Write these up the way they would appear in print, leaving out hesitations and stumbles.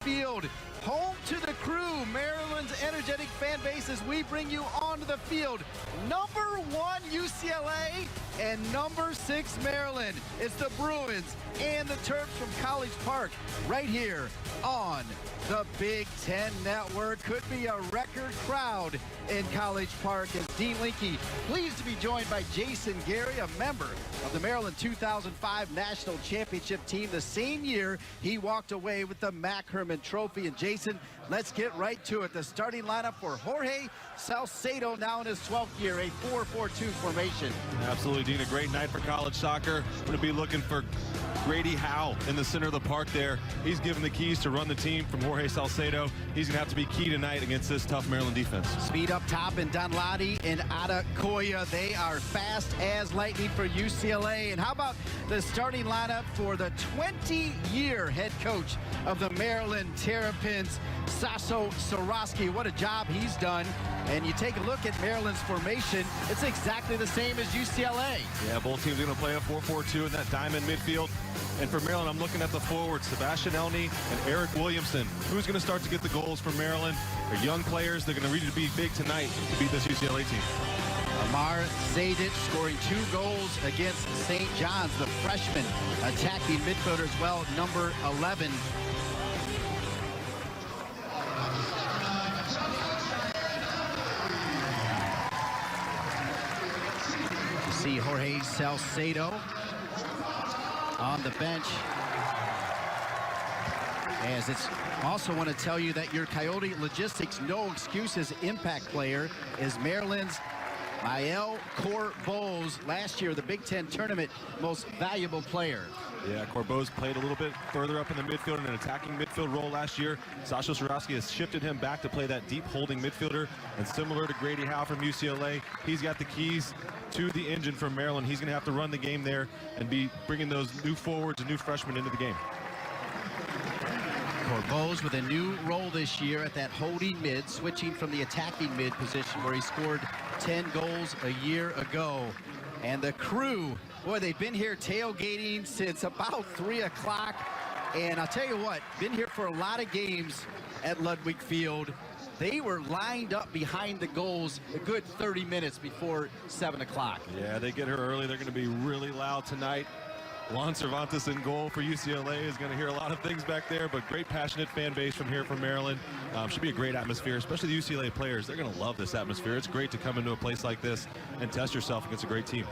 Field. Home to the Crew, Maryland's energetic fan base, as we bring you onto the field. Number 1 UCLA and number 6 Maryland. It's the Bruins and the Terps from College Park right here on the Big Ten Network. Could be a record crowd in College Park, as Dean Linke pleased to be joined by Jason Gary, a member of the Maryland 2005 National Championship team. The same year he walked away with the Mack Hermann Trophy. And Jason, let's get right to it. The starting lineup for Jorge Salcedo, now in his 12th year, a 4-4-2 formation. Absolutely, Dean, a great night for college soccer. We're going to be looking for Grady Howe in the center of the park there. He's given the keys to run the team from Jorge Salcedo. He's going to have to be key tonight against this tough Maryland defense. Speed up top, and Donladi and Adakoya, they are fast as lightning for UCLA. And how about the starting lineup for the 20-year head coach of the Maryland Terrapins, Sasho Soroski? What a job he's done. And you take a look at Maryland's formation, it's exactly the same as UCLA. Yeah, both teams are going to play a 4-4-2 in that diamond midfield. And for Maryland, I'm looking at the forwards, Sebastian Elney and Eric Williamson. Who's going to start to get the goals for Maryland? They're young players. They're going to really be big tonight to beat this UCLA team. Amar Zadic scoring 2 goals against St. John's, the freshman attacking midfielder as well, number 11. You see Jorge Salcedo on the bench. As it's also want to tell you that your Coyote Logistics No Excuses impact player is Maryland's Mael Corboz, last year the Big Ten Tournament most valuable player. Yeah, Corboz played a little bit further up in the midfield in an attacking midfield role last year. Sasha Soroski has shifted him back to play that deep holding midfielder. And similar to Grady Howe from UCLA, he's got the keys to the engine from Maryland. He's going to have to run the game there and be bringing those new forwards and new freshmen into the game. Corboz with a new role this year at that holding mid, switching from the attacking mid position where he scored 10 goals a year ago. And the Crew, boy, they've been here tailgating since about 3 o'clock. And I'll tell you what, been here for a lot of games at Ludwig Field. They were lined up behind the goals a good 30 minutes before 7 o'clock. Yeah, they get here early. They're going to be really loud tonight. Juan Cervantes in goal for UCLA is going to hear a lot of things back there, but great passionate fan base from here from Maryland. Should be a great atmosphere, especially the UCLA players. They're going to love this atmosphere. It's great to come into a place like this and test yourself against a great team.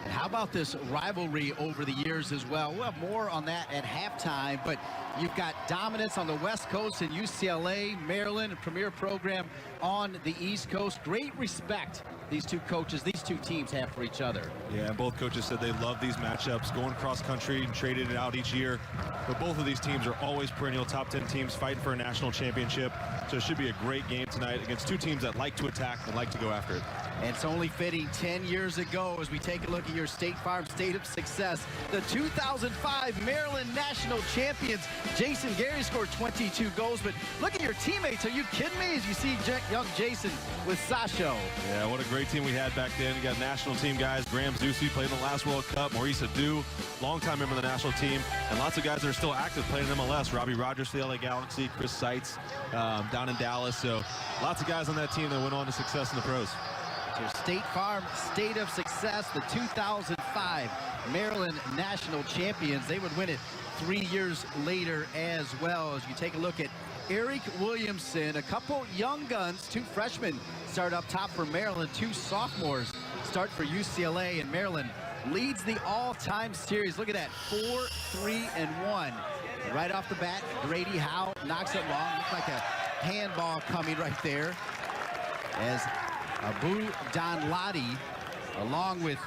And how about this rivalry over the years as well? We'll have more on that at halftime, but you've got dominance on the West Coast in UCLA, Maryland, a premier program on the East Coast. Great respect these two coaches, these two teams have for each other. Yeah, and both coaches said they love these matchups, going cross country and traded it out each year. But both of these teams are always perennial top 10 teams fighting for a national championship. So it should be a great game tonight against two teams that like to attack and like to go after it. And it's only fitting 10 years ago as we take a look at your State Farm State of Success. The 2005 Maryland National Champions. Jason Gary scored 22 goals, but look at your teammates. Are you kidding me? As you see young Jason with Sasho. Yeah, what a great team we had back then. You got national team guys. Graham Zusi played in the last World Cup. Maurice Adu, longtime member of the national team. And lots of guys that are still active playing in MLS. Robbie Rogers for the LA Galaxy, Chris Seitz down in Dallas. So lots of guys on that team that went on to success in the pros. Your State Farm State of Success, the 2005 Maryland National Champions. They would win it 3 years later as well. As you take a look at Eric Williamson, a couple young guns, 2 freshmen start up top for Maryland, 2 sophomores start for UCLA, and Maryland leads the all-time series. Look at that, 4-3-1. Right off the bat, Grady Howe knocks it long. Looks like a handball coming right there. As Abu Donladi, along with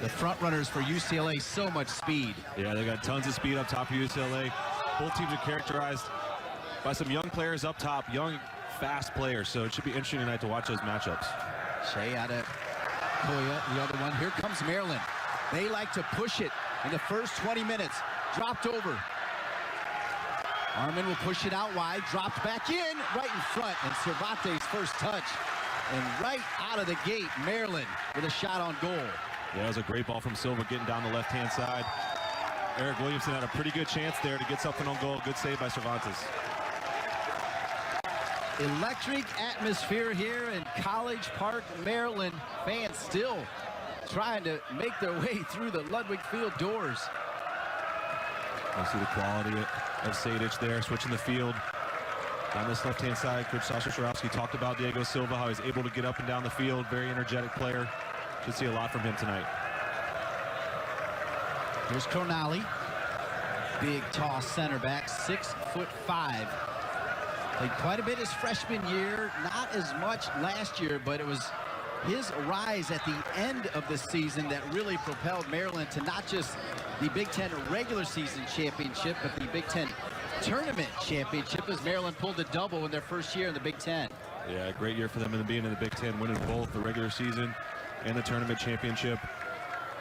the front runners for UCLA, so much speed. Yeah, they got tons of speed up top of UCLA. Both teams are characterized by some young players up top, young, fast players. So it should be interesting tonight to watch those matchups. Shea Adakoya, the other one. Here comes Maryland. They like to push it in the first 20 minutes. Dropped over. Armin will push it out wide, dropped back in, right in front, and Cervantes' first touch. And right out of the gate, Maryland with a shot on goal. Yeah, that was a great ball from Silva getting down the left-hand side. Eric Williamson had a pretty good chance there to get something on goal. Good save by Cervantes. Electric atmosphere here in College Park, Maryland. Fans still trying to make their way through the Ludwig Field doors. I see the quality of Sadich there, switching the field. On this left-hand side, Coach Sasha Swarovski talked about Diego Silva, how he's able to get up and down the field. Very energetic player. Should see a lot from him tonight. Here's Cronali, big, tall center back, 6'5". Played quite a bit his freshman year, not as much last year, but it was his rise at the end of the season that really propelled Maryland to not just the Big Ten regular season championship, but the Big Ten tournament championship, as Maryland pulled a double in their first year in the Big Ten. Yeah, great year for them in being in the Big Ten, winning both the regular season and the tournament championship.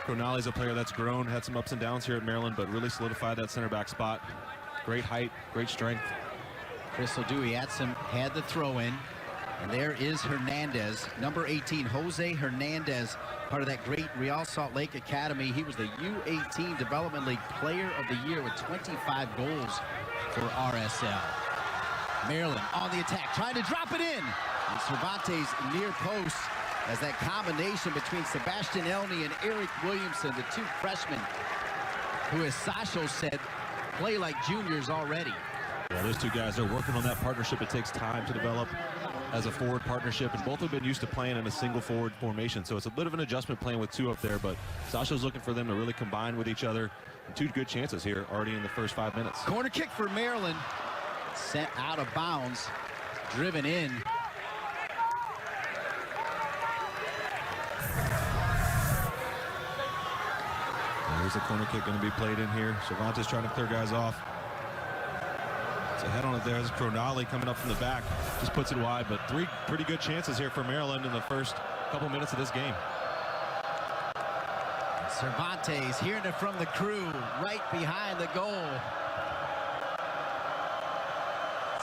Cronali's a player that's grown, had some ups and downs here at Maryland, but really solidified that center back spot. Great height, great strength. Chris O'Dewey had the throw in, and there is Hernandez, number 18, Jose Hernandez, part of that great Real Salt Lake Academy. He was the U18 Development League Player of the Year with 25 goals for RSL. Maryland on the attack, trying to drop it in. And Cervantes near post, as that combination between Sebastian Elney and Eric Williamson, the two freshmen, who, as Sasho said, play like juniors already. Yeah, those two guys are working on that partnership. It takes time to develop as a forward partnership, and both have been used to playing in a single forward formation, so it's a bit of an adjustment playing with two up there, but Sasho's looking for them to really combine with each other. And two good chances here already in the first 5 minutes. Corner kick for Maryland, sent out of bounds, driven in. There's a corner kick going to be played in here. Cervantes trying to clear guys off. It's a head on it there. There's Cronali coming up from the back. Just puts it wide, but three pretty good chances here for Maryland in the first couple minutes of this game. Cervantes hearing it from the crew right behind the goal.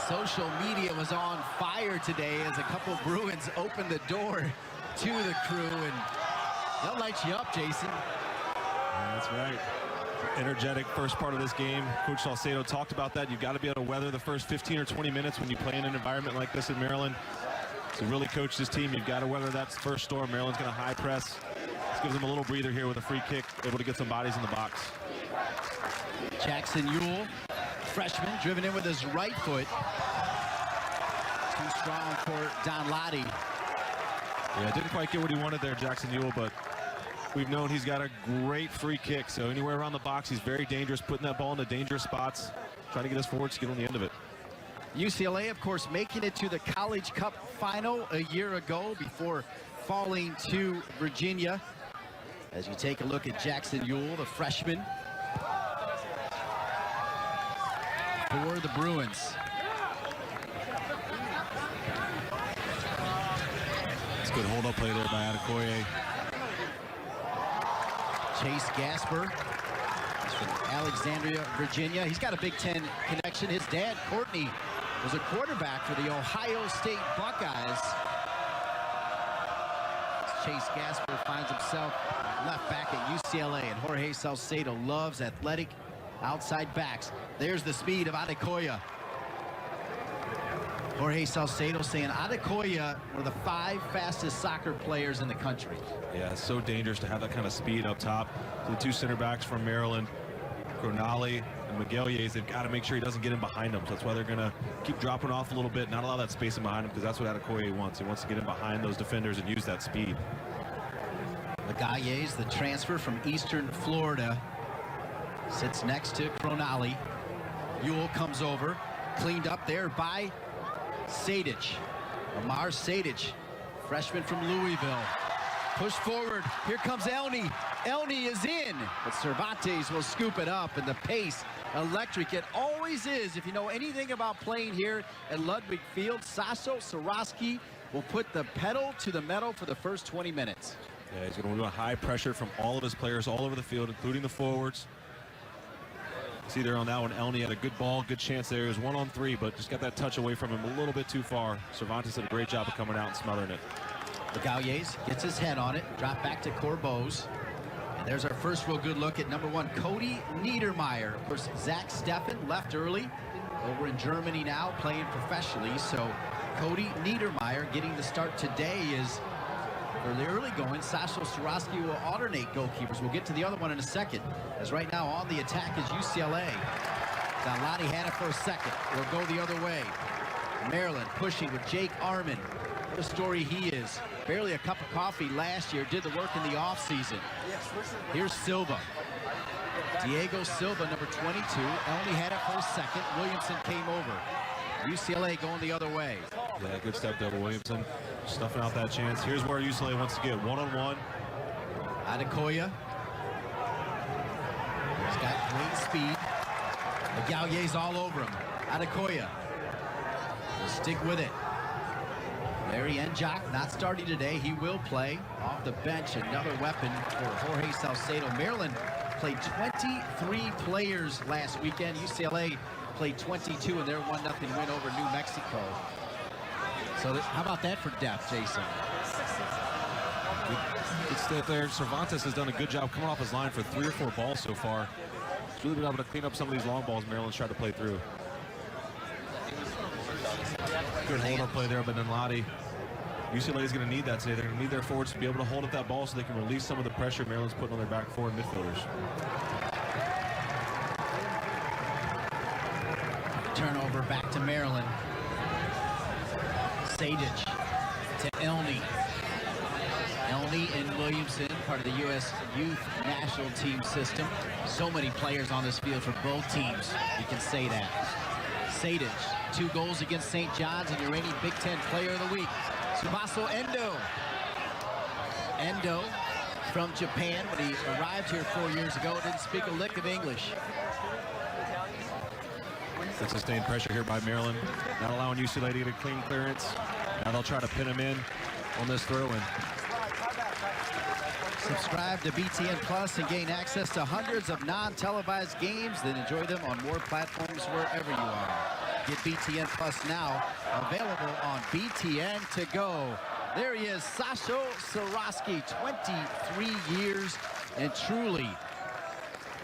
Social media was on fire today as a couple Bruins opened the door to the crew, and they'll light you up, Jason. That's right. Energetic first part of this game. Coach Salcedo talked about that. You've got to be able to weather the first 15 or 20 minutes when you play in an environment like this in Maryland. To really coach this team, you've got to weather that first storm. Maryland's going to high press. This gives them a little breather here with a free kick, able to get some bodies in the box. Jackson Ewell, freshman, driven in with his right foot. Too strong for Don Lottie. Yeah, didn't quite get what he wanted there, Jackson Ewell, but we've known he's got a great free kick, so anywhere around the box, he's very dangerous, putting that ball into dangerous spots, trying to get his forwards to get on the end of it. UCLA, of course, making it to the College Cup final a year ago before falling to Virginia. As you take a look at Jackson Ewell, the freshman for the Bruins. It's a good hold-up play there by Adekoye. Chase Gasper, he's from Alexandria, Virginia. He's got a Big Ten connection. His dad, Courtney, was a quarterback for the Ohio State Buckeyes. Chase Gasper finds himself left back at UCLA, and Jorge Salcedo loves athletic outside backs. There's the speed of Adekoye. Jorge Salcedo saying Adekoye, one of the 5 fastest soccer players in the country. Yeah, it's so dangerous to have that kind of speed up top. So the two center backs from Maryland, Cronali and Miguel Yates, they've got to make sure he doesn't get in behind them. So that's why they're going to keep dropping off a little bit, not allow that space in behind him, because that's what Adekoye wants. He wants to get in behind those defenders and use that speed. Magalhaes, the transfer from Eastern Florida, sits next to Cronali. Ewell comes over, cleaned up there by Sadich. Amar Sadich, freshman from Louisville. Push forward, here comes Elney. Elney is in, but Cervantes will scoop it up, and the pace, electric. It always is. If you know anything about playing here at Ludwig Field, Sasho Swarovski will put the pedal to the metal for the first 20 minutes. Yeah, he's going to do a high pressure from all of his players all over the field, including the forwards. See there on that one, Elney had a good ball, good chance there. He was 1-on-3, but just got that touch away from him a little bit too far. Cervantes did a great job of coming out and smothering it. Magalhaes gets his head on it, drop back to Corbose. There's our first real good look at number 1, Cody Niedermeyer. Of course, Zach Steffen left early, over in Germany now, playing professionally. So Cody Niedermeyer getting the start today is for the early going. Sasho Swarovski will alternate goalkeepers. We'll get to the other one in a second, as right now on the attack is UCLA. Donladi had it for a second. Will go the other way. Maryland pushing with Jake Arman. What a story he is. Barely a cup of coffee last year, did the work in the offseason. Here's Silva. Diego Silva, number 22. Elney had it for a second. Williamson came over. UCLA going the other way. Yeah, good step double. Williamson stuffing out that chance. Here's where UCLA wants to get one-on-one. Adekoya. He's got great speed. Galliers all over him. Adekoya will stick with it. Larry Enjak not starting today. He will play off the bench. Another weapon for Jorge Salcedo. Maryland played 23 players last weekend. UCLA played 22 in their 1-0 win over New Mexico. So how about that for depth, Jason? Good step there. Cervantes has done a good job coming off his line for 3 or 4 balls so far. He's really been able to clean up some of these long balls Maryland's tried to play through. Good hold-up play there by Donladi. UCLA is going to need that today. They're going to need their forwards to be able to hold up that ball so they can release some of the pressure Maryland's putting on their back four and midfielders. Turnover back to Maryland. Sadic to Elney. Elney and Williamson, part of the U.S. Youth National Team system. So many players on this field for both teams. You can say that. Sadic, 2 goals against St. John's and your reigning Big Ten Player of the Week. Tsubasa Endo. Endo from Japan when he arrived here 4 years ago. Didn't speak a lick of English. Good sustained pressure here by Maryland. Not allowing UCLA to get a clean clearance. Now they'll try to pin him in on this throw-in. Subscribe to BTN Plus and gain access to hundreds of non-televised games. Then enjoy them on more platforms wherever you are. Get BTN Plus now, available on BTN to go. There he is, Sasho Swarovski, 23 years, and truly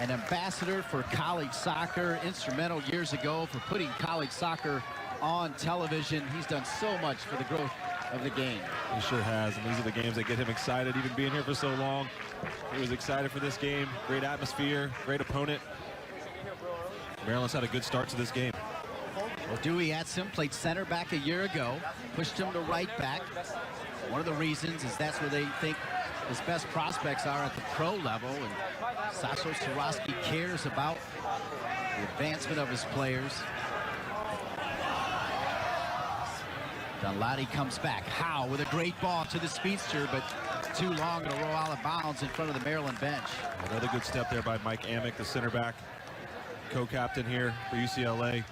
an ambassador for college soccer, instrumental years ago for putting college soccer on television. He's done so much for the growth of the game. He sure has, and these are the games that get him excited, even being here for so long. He was excited for this game. Great atmosphere, great opponent. Maryland's had a good start to this game. Well, Dewey Atson played center back a year ago, pushed him to right back. One of the reasons is that's where they think his best prospects are at the pro level, and Sasho Swarovski cares about the advancement of his players. Donladi comes back. Howe with a great ball to the speedster, but too long to roll out of bounds in front of the Maryland bench. Another good step there by Mike Amick, the center back, co-captain here for UCLA.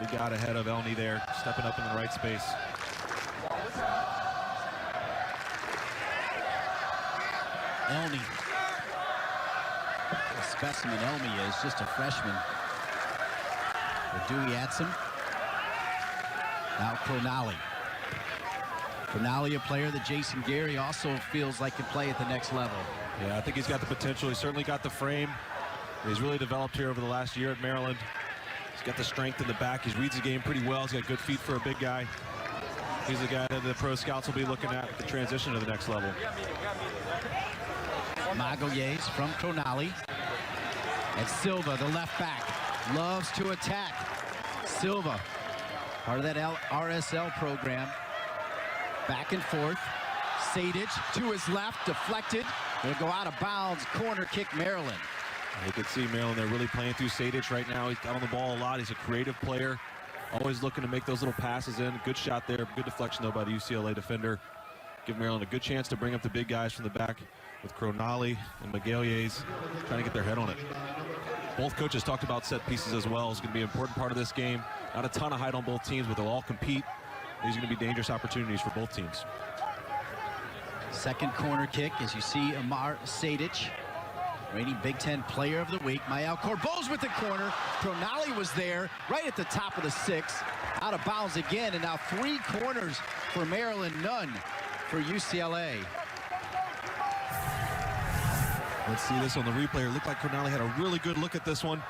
He got ahead of Elney there, stepping up in the right space. Elney. The specimen Elney is, just a freshman. For Dewey Atson. Now Cronali. Cronali, a player that Jason Gary also feels like can play at the next level. Yeah, I think he's got the potential. He's certainly got the frame. He's really developed here over the last year at Maryland. He's got the strength in the back. He reads the game pretty well. He's got good feet for a big guy. He's the guy that the pro scouts will be looking at the transition to the next level. Magalhaes from Cronali. And Silva, the left back, loves to attack. Silva, part of that RSL program. Back and forth. Sadic to his left, deflected. It'll go out of bounds. Corner kick, Maryland. You can see Maryland, they're really playing through Sadic right now. He's got on the ball a lot. He's a creative player. Always looking to make those little passes in. Good shot there. Good deflection, though, by the UCLA defender. Give Maryland a good chance to bring up the big guys from the back with Cronali and Magalhaes trying to get their head on it. Both coaches talked about set pieces as well. It's going to be an important part of this game. Not a ton of height on both teams, but they'll all compete. These are going to be dangerous opportunities for both teams. Second corner kick, as you see Amar Sadic, reigning Big Ten Player of the Week. Mayal Corboz with the corner. Cronali was there right at the top of the 6. Out of bounds again, and now 3 corners for Maryland, none for UCLA. Let's see this on the replay. It looked like Crognale had a really good look at this one.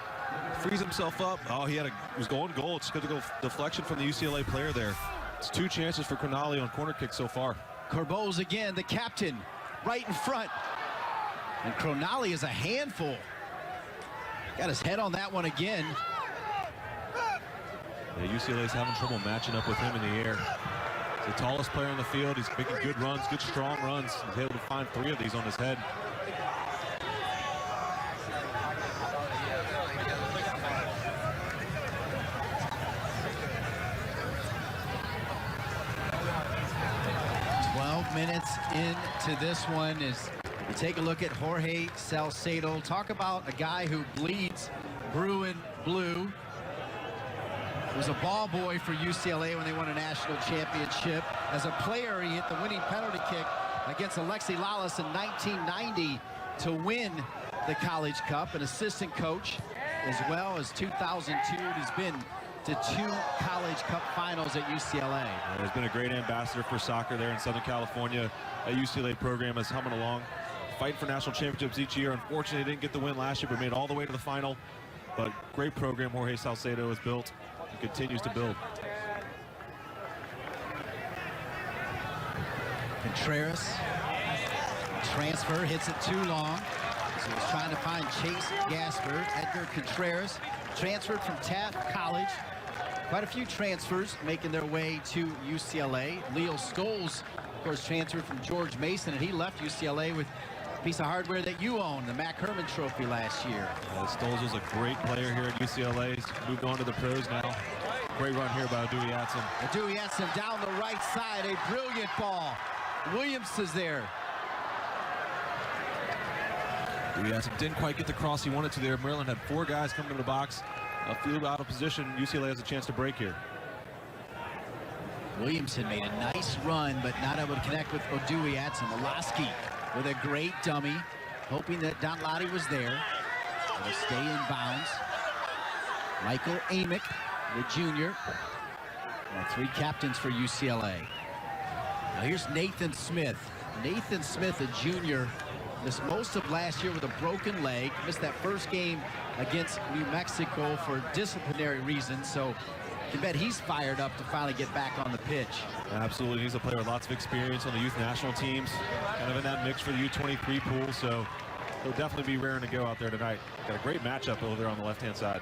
Frees himself up. Oh, he was going goal. It's going to go deflection from the UCLA player there. It's 2 chances for Crognale on corner kicks so far. Corbeau's again, the captain, right in front. And Crognale is a handful. Got his head on that one again. Yeah, UCLA's having trouble matching up with him in the air. He's the tallest player on the field. He's making good runs, good strong runs. He's able to find 3 of these on his head. Minutes into this one as you take a look at Jorge Salcedo. Talk about a guy who bleeds Bruin blue. Was a ball boy for UCLA when they won a national championship. As a player, he hit the winning penalty kick against Alexi Lalas in 1990 to win the College Cup. An assistant coach as well as 2002. He's been to 2 College Cup finals at UCLA. Yeah, he's been a great ambassador for soccer there in Southern California. A UCLA program is humming along, fighting for national championships each year. Unfortunately, didn't get the win last year, but made all the way to the final. But great program Jorge Salcedo has built and continues to build. Contreras, transfer, hits it too long. So he's trying to find Chase Gasper. Edgar Contreras, transferred from Taft College. Quite a few transfers making their way to UCLA. Leo Stoles, of course, transferred from George Mason, and he left UCLA with a piece of hardware that you own, the Mac Herman Trophy last year. Stoles was a great player here at UCLA. He's moved on to the pros now. Great run here by Dewey Atson. Dewey Atson down the right side, a brilliant ball. Williams is there. Dewey Atson didn't quite get the cross he wanted to there. Maryland had 4 guys coming to the box. A few out of position. UCLA has a chance to break here. Williamson made a nice run, but not able to connect with Dewey Atson. Molaski with a great dummy, hoping that Don Lottie was there. It'll stay in bounds. Michael Amick, the junior. 3 captains for UCLA. Now here's Nathan Smith. Nathan Smith, a junior, missed most of last year with a broken leg. Missed that first game against New Mexico for disciplinary reasons. So you can bet he's fired up to finally get back on the pitch. Absolutely. He's a player with lots of experience on the youth national teams. Kind of in that mix for the U23 pool. So he'll definitely be raring to go out there tonight. Got a great matchup over there on the left-hand side.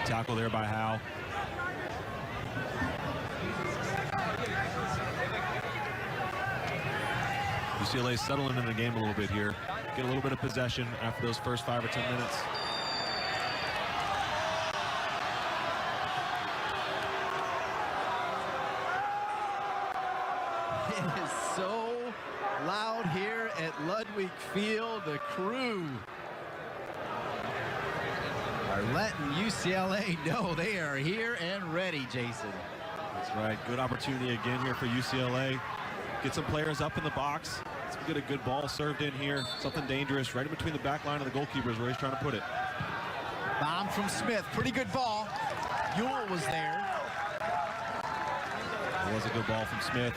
Tackle there by Howe. UCLA settling in the game a little bit here. Get a little bit of possession after those first 5 or 10 minutes. It is so loud here at Ludwig Field. The crew are letting UCLA know they are here and ready, Jason. That's right. Good opportunity again here for UCLA. Get some players up in the box. Let's get a good ball served in here. Something dangerous right in between the back line and the goalkeepers where he's trying to put it. Bomb from Smith. Pretty good ball. Ewell was there. It was a good ball from Smith.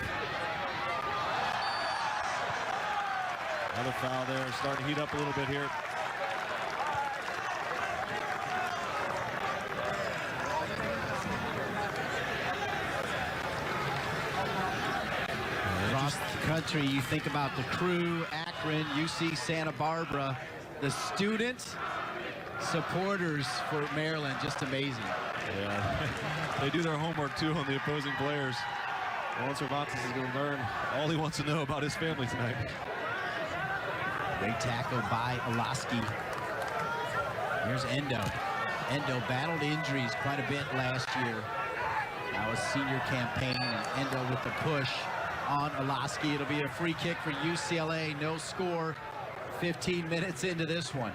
Another foul there. Starting to heat up a little bit here. Across the country, you think about the crew, Akron, UC Santa Barbara, the students, supporters for Maryland, just amazing. Yeah, they do their homework too on the opposing players. Juan Cervantes is going to learn all he wants to know about his family tonight. Great tackle by Olaski. Here's Endo. Endo battled injuries quite a bit last year. Now a senior campaign, and Endo with the push on Olaski. It'll be a free kick for UCLA. No score. 15 minutes into this one.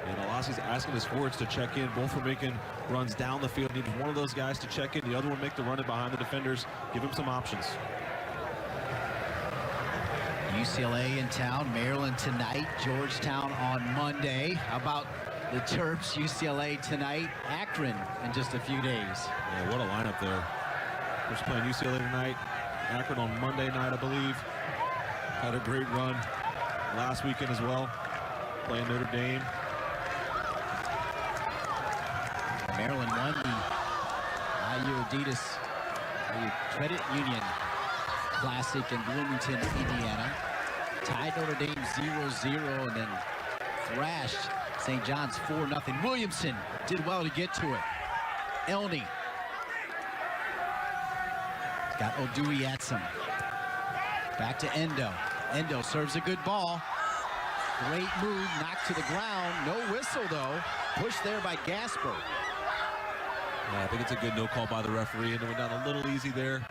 And Olaski's asking his forwards to check in. Both were making runs down the field. Needs one of those guys to check in. The other one make the run in behind the defenders. Give him some options. UCLA in town. Maryland tonight. Georgetown on Monday. How about the Terps? UCLA tonight. Akron in just a few days. Yeah, what a lineup there. Terps playing UCLA tonight. Akron on Monday night, I believe. Had a great run. last weekend as well, playing Notre Dame. Maryland won the IU Adidas Credit Union Classic in Bloomington, Indiana. Tied Notre Dame 0-0 and then thrashed St. John's 4-0. Williamson did well to get to it. Elney. Got Oduyi-Atsem. Back to Endo. Endo serves a good ball. Great move, knocked to the ground. No whistle, though. Pushed there by Gasper. Yeah, I think it's a good no call by the referee, and it went down a little easy there.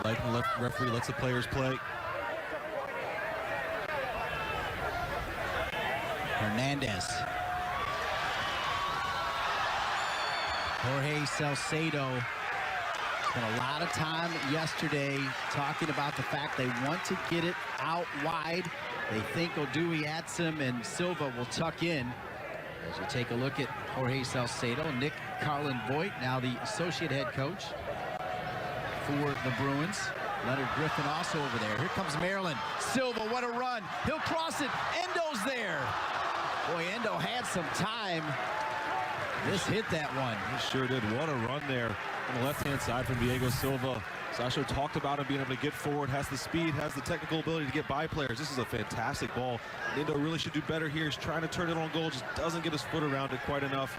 Like the referee lets the players play. Hernandez. Jorge Salcedo spent a lot of time yesterday talking about the fact they want to get it out wide. They think Oduyi-Atsem and Silva will tuck in. As you take a look at Jorge Salcedo, Nick Carlin-Voigt, now the associate head coach for the Bruins. Leonard Griffin also over there. Here comes Maryland. Silva, what a run. He'll cross it. Endo's there. Boy, Endo had some time. This hit that one. He sure did. What a run there on the left-hand side from Diego Silva. Sasho talked about him being able to get forward, has the speed, has the technical ability to get by players. This is a fantastic ball. Endo really should do better here. He's trying to turn it on goal, just doesn't get his foot around it quite enough.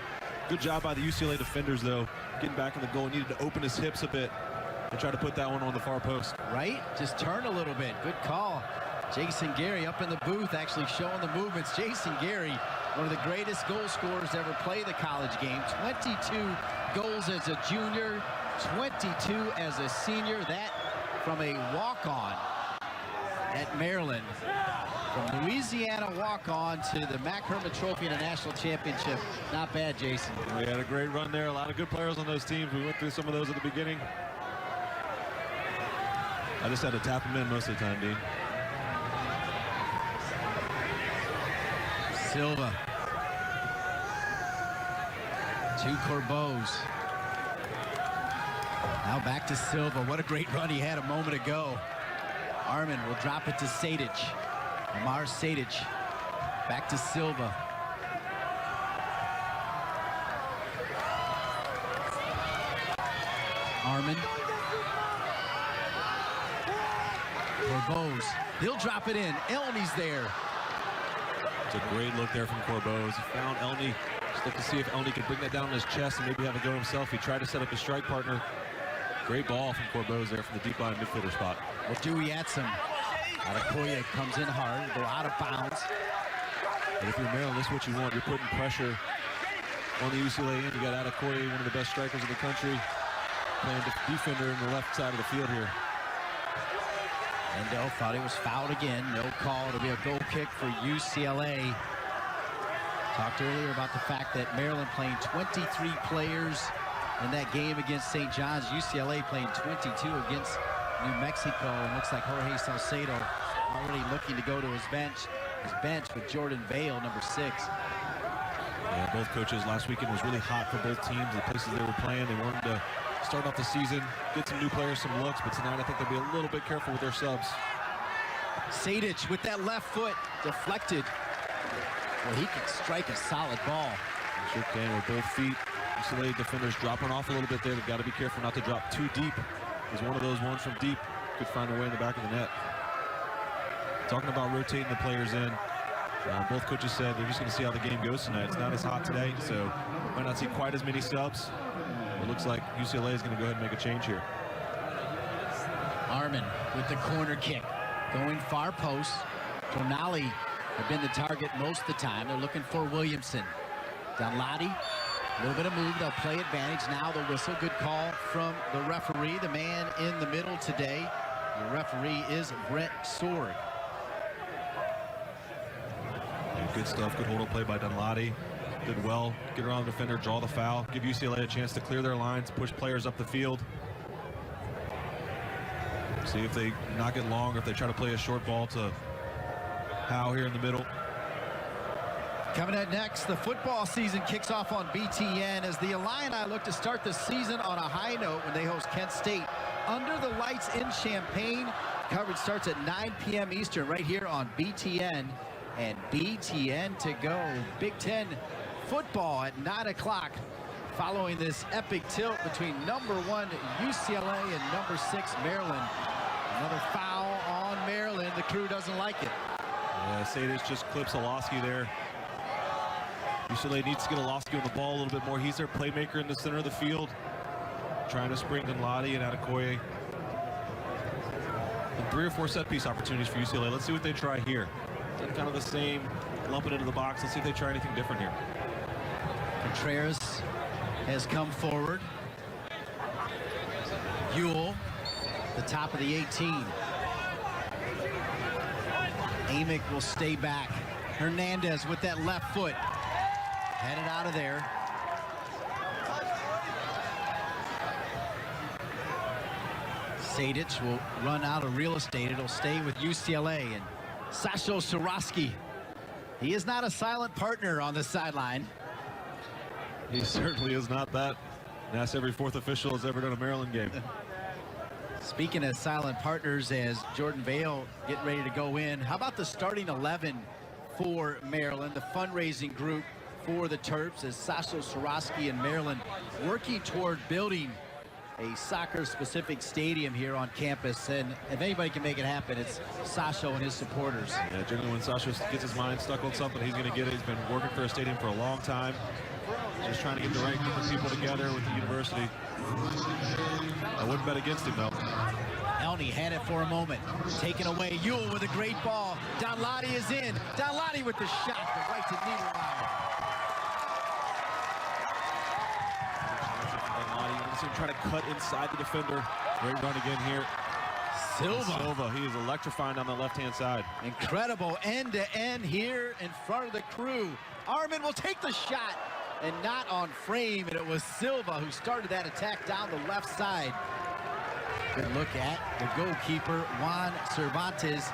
Good job by the UCLA defenders, though, getting back in the goal. Needed to open his hips a bit and try to put that one on the far post. Right? Just turn a little bit. Good call. Jason Gary up in the booth actually showing the movements. Jason Gary, one of the greatest goal scorers to ever play the college game. 22 goals as a junior, 22 as a senior. That from a walk-on at Maryland. From Louisiana walk-on to the Mac Herman Trophy and a national championship. Not bad, Jason. We had a great run there. A lot of good players on those teams. We went through some of those at the beginning. I just had to tap them in most of the time, Dean. Silva. To Corbeau's. Now back to Silva. What a great run he had a moment ago. Armin will drop it to Sadic. Amar Sadic. Back to Silva. Armin. Corbeau's. He'll drop it in. Elney's there. It's a great look there from Corbeau's. He found Elney. Just look to see if Elney could bring that down in his chest and maybe have a go himself. He tried to set up his strike partner. Great ball from Corbeau's there from the deep line midfielder spot. Oduyi-Atsem. Adekoya comes in hard, go out of bounds. And if you're Maryland, this is what you want. You're putting pressure on the UCLA end. You got Adekoya, one of the best strikers in the country, playing defender in the left side of the field here. Endo thought he was fouled again. No call. It'll be a goal kick for UCLA. Talked earlier about the fact that Maryland playing 23 players in that game against St. John's. UCLA playing 22 against New Mexico. And looks like Jorge Salcedo already looking to go to his bench with Jordan Vale, number 6. Yeah, both coaches last weekend was really hot for both teams. The places they were playing, they wanted to start off the season, get some new players some looks, but tonight I think they'll be a little bit careful with their subs. Sadic with that left foot deflected. Well, he can strike a solid ball. Sure can with both feet. UCLA defenders dropping off a little bit there. They've got to be careful not to drop too deep, because one of those ones from deep could find a way in the back of the net. Talking about rotating the players in, both coaches said they're just going to see how the game goes tonight. It's not as hot today, so might not see quite as many subs. It looks like UCLA is going to go ahead and make a change here. Armin with the corner kick. Going far post. Tonali have been the target most of the time. They're looking for Williamson. Dunladi, a little bit of move. They'll play advantage. Now the whistle. Good call from the referee. The man in the middle today. The referee is Brett Sorg. Yeah, good stuff. Good hold-up play by Dunladi. Did well, get around the defender, draw the foul, give UCLA a chance to clear their lines, push players up the field. See if they knock it long or if they try to play a short ball to Howe here in the middle. Coming up next, the football season kicks off on BTN as the Illini look to start the season on a high note when they host Kent State under the lights in Champaign. Coverage starts at 9 p.m. Eastern right here on BTN. And BTN to go. Big Ten football at 9 o'clock following this epic tilt between #1 UCLA and #6 Maryland. Another foul on Maryland. The Crew doesn't like it. Yeah, Sadich just clips Olofsky there. UCLA needs to get Olofsky on the ball a little bit more. He's their playmaker in the center of the field, trying to spring Dunladi and Adekoye. And 3 or 4 set-piece opportunities for UCLA. Let's see what they try here. Done kind of the same, lump it into the box. Let's see if they try anything different here. Contreras has come forward. Ewell, the top of the 18. Amick will stay back. Hernandez with that left foot. Headed out of there. Sadich will run out of real estate. It'll stay with UCLA. And Sasho Swarovski, he is not a silent partner on the sideline. He certainly is not that. And that's every 4th official has ever done a Maryland game. Speaking of silent partners, as Jordan Vale getting ready to go in, how about the starting 11 for Maryland, the fundraising group for the Terps, as Sasho Swarovski and Maryland working toward building a soccer-specific stadium here on campus. And if anybody can make it happen, it's Sasho and his supporters. Yeah, generally when Sasho gets his mind stuck on something, he's going to get it. He's been working for a stadium for a long time. Just trying to get the right group of people together with the university. I wouldn't bet against him, though. Elney had it for a moment. Taken away. Ewell with a great ball. Donladi is in. Donladi with the shot. The right to Niedermeyer. Him trying to cut inside the defender. Great run again here. Silva, he is electrifying on the left-hand side. Incredible end-to-end here in front of the Crew. Armin will take the shot and not on frame, and it was Silva who started that attack down the left side. Good look at the goalkeeper, Juan Cervantes.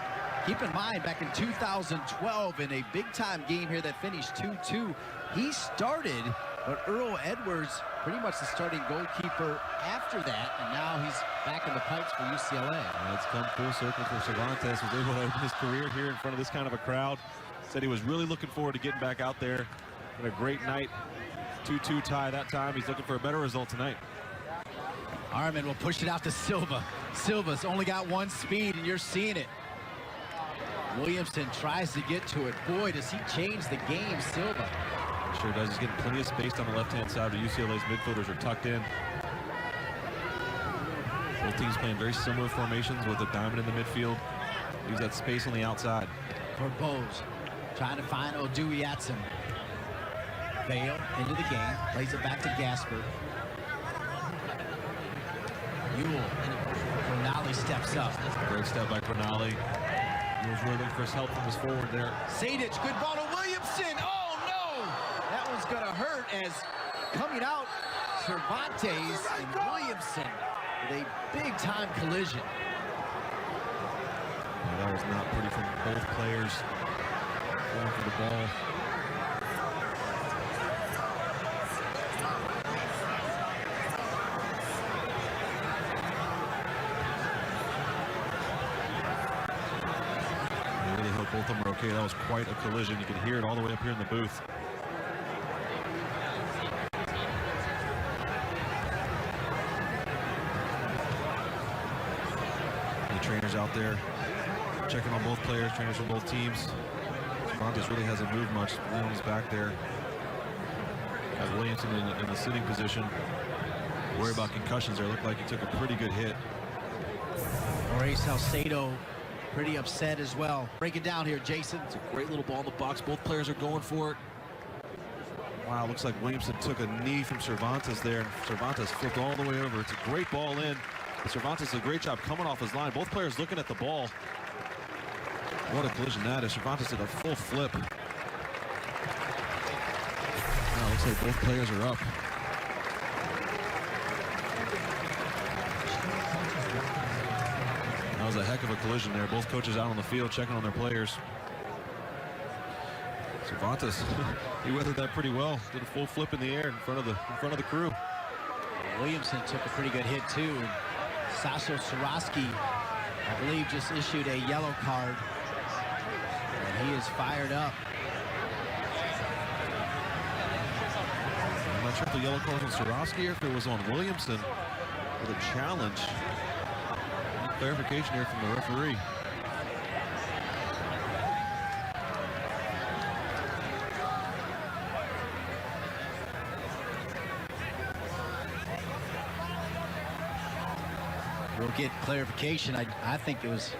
Keep in mind, back in 2012, in a big-time game here that finished 2-2, he started, but Earl Edwards, pretty much the starting goalkeeper after that, and now he's back in the pipes for UCLA. Yeah, it's come full circle for Cervantes. Was able to open his career here in front of this kind of a crowd. Said he was really looking forward to getting back out there. Had a great night. 2-2 tie that time. He's looking for a better result tonight. Armin will push it out to Silva. Silva's only got one speed, and you're seeing it. Williamson tries to get to it. Boy, does he change the game, Silva. Sure does. He's getting plenty of space on the left-hand side, but UCLA's midfielders are tucked in. Both teams playing very similar formations with a diamond in the midfield. Use that space on the outside. For Bowes, trying to find Oduyatsum. Vale into the game, plays it back to Gasper. Ewell, Cronali steps up. Great step by Cronali. He was really looking for his help from his forward there. Sadich, good ball to Williamson. Oh no! That one's gonna hurt, as coming out, Cervantes and Williamson with a big-time collision. Yeah, that was not pretty from both players going for the ball. Both of them are okay. That was quite a collision. You can hear it all the way up here in the booth. The trainers out there checking on both players, trainers from both teams. Cervantes really hasn't moved much. Williams back there. Got Williamson in the sitting position. Worry about concussions there. Looked like he took a pretty good hit. Jorge Salcedo pretty upset as well. Break it down here, Jason. It's a great little ball in the box. Both players are going for it. Wow, looks like Williamson took a knee from Cervantes there, and Cervantes flipped all the way over. It's a great ball in. Cervantes did a great job coming off his line. Both players looking at the ball. What a collision that is. Cervantes did a full flip. Wow, looks like both players are up. That was a heck of a collision there. Both coaches out on the field checking on their players. Cervantes, he weathered that pretty well. Did a full flip in the air in front of the Crew. Williamson took a pretty good hit too. And Sasho Swarovski I believe, just issued a yellow card. And he is fired up. I'm not sure if the yellow card was on Sorowski or if it was on Williamson with a challenge. Clarification here from the referee. We'll get clarification. I think it was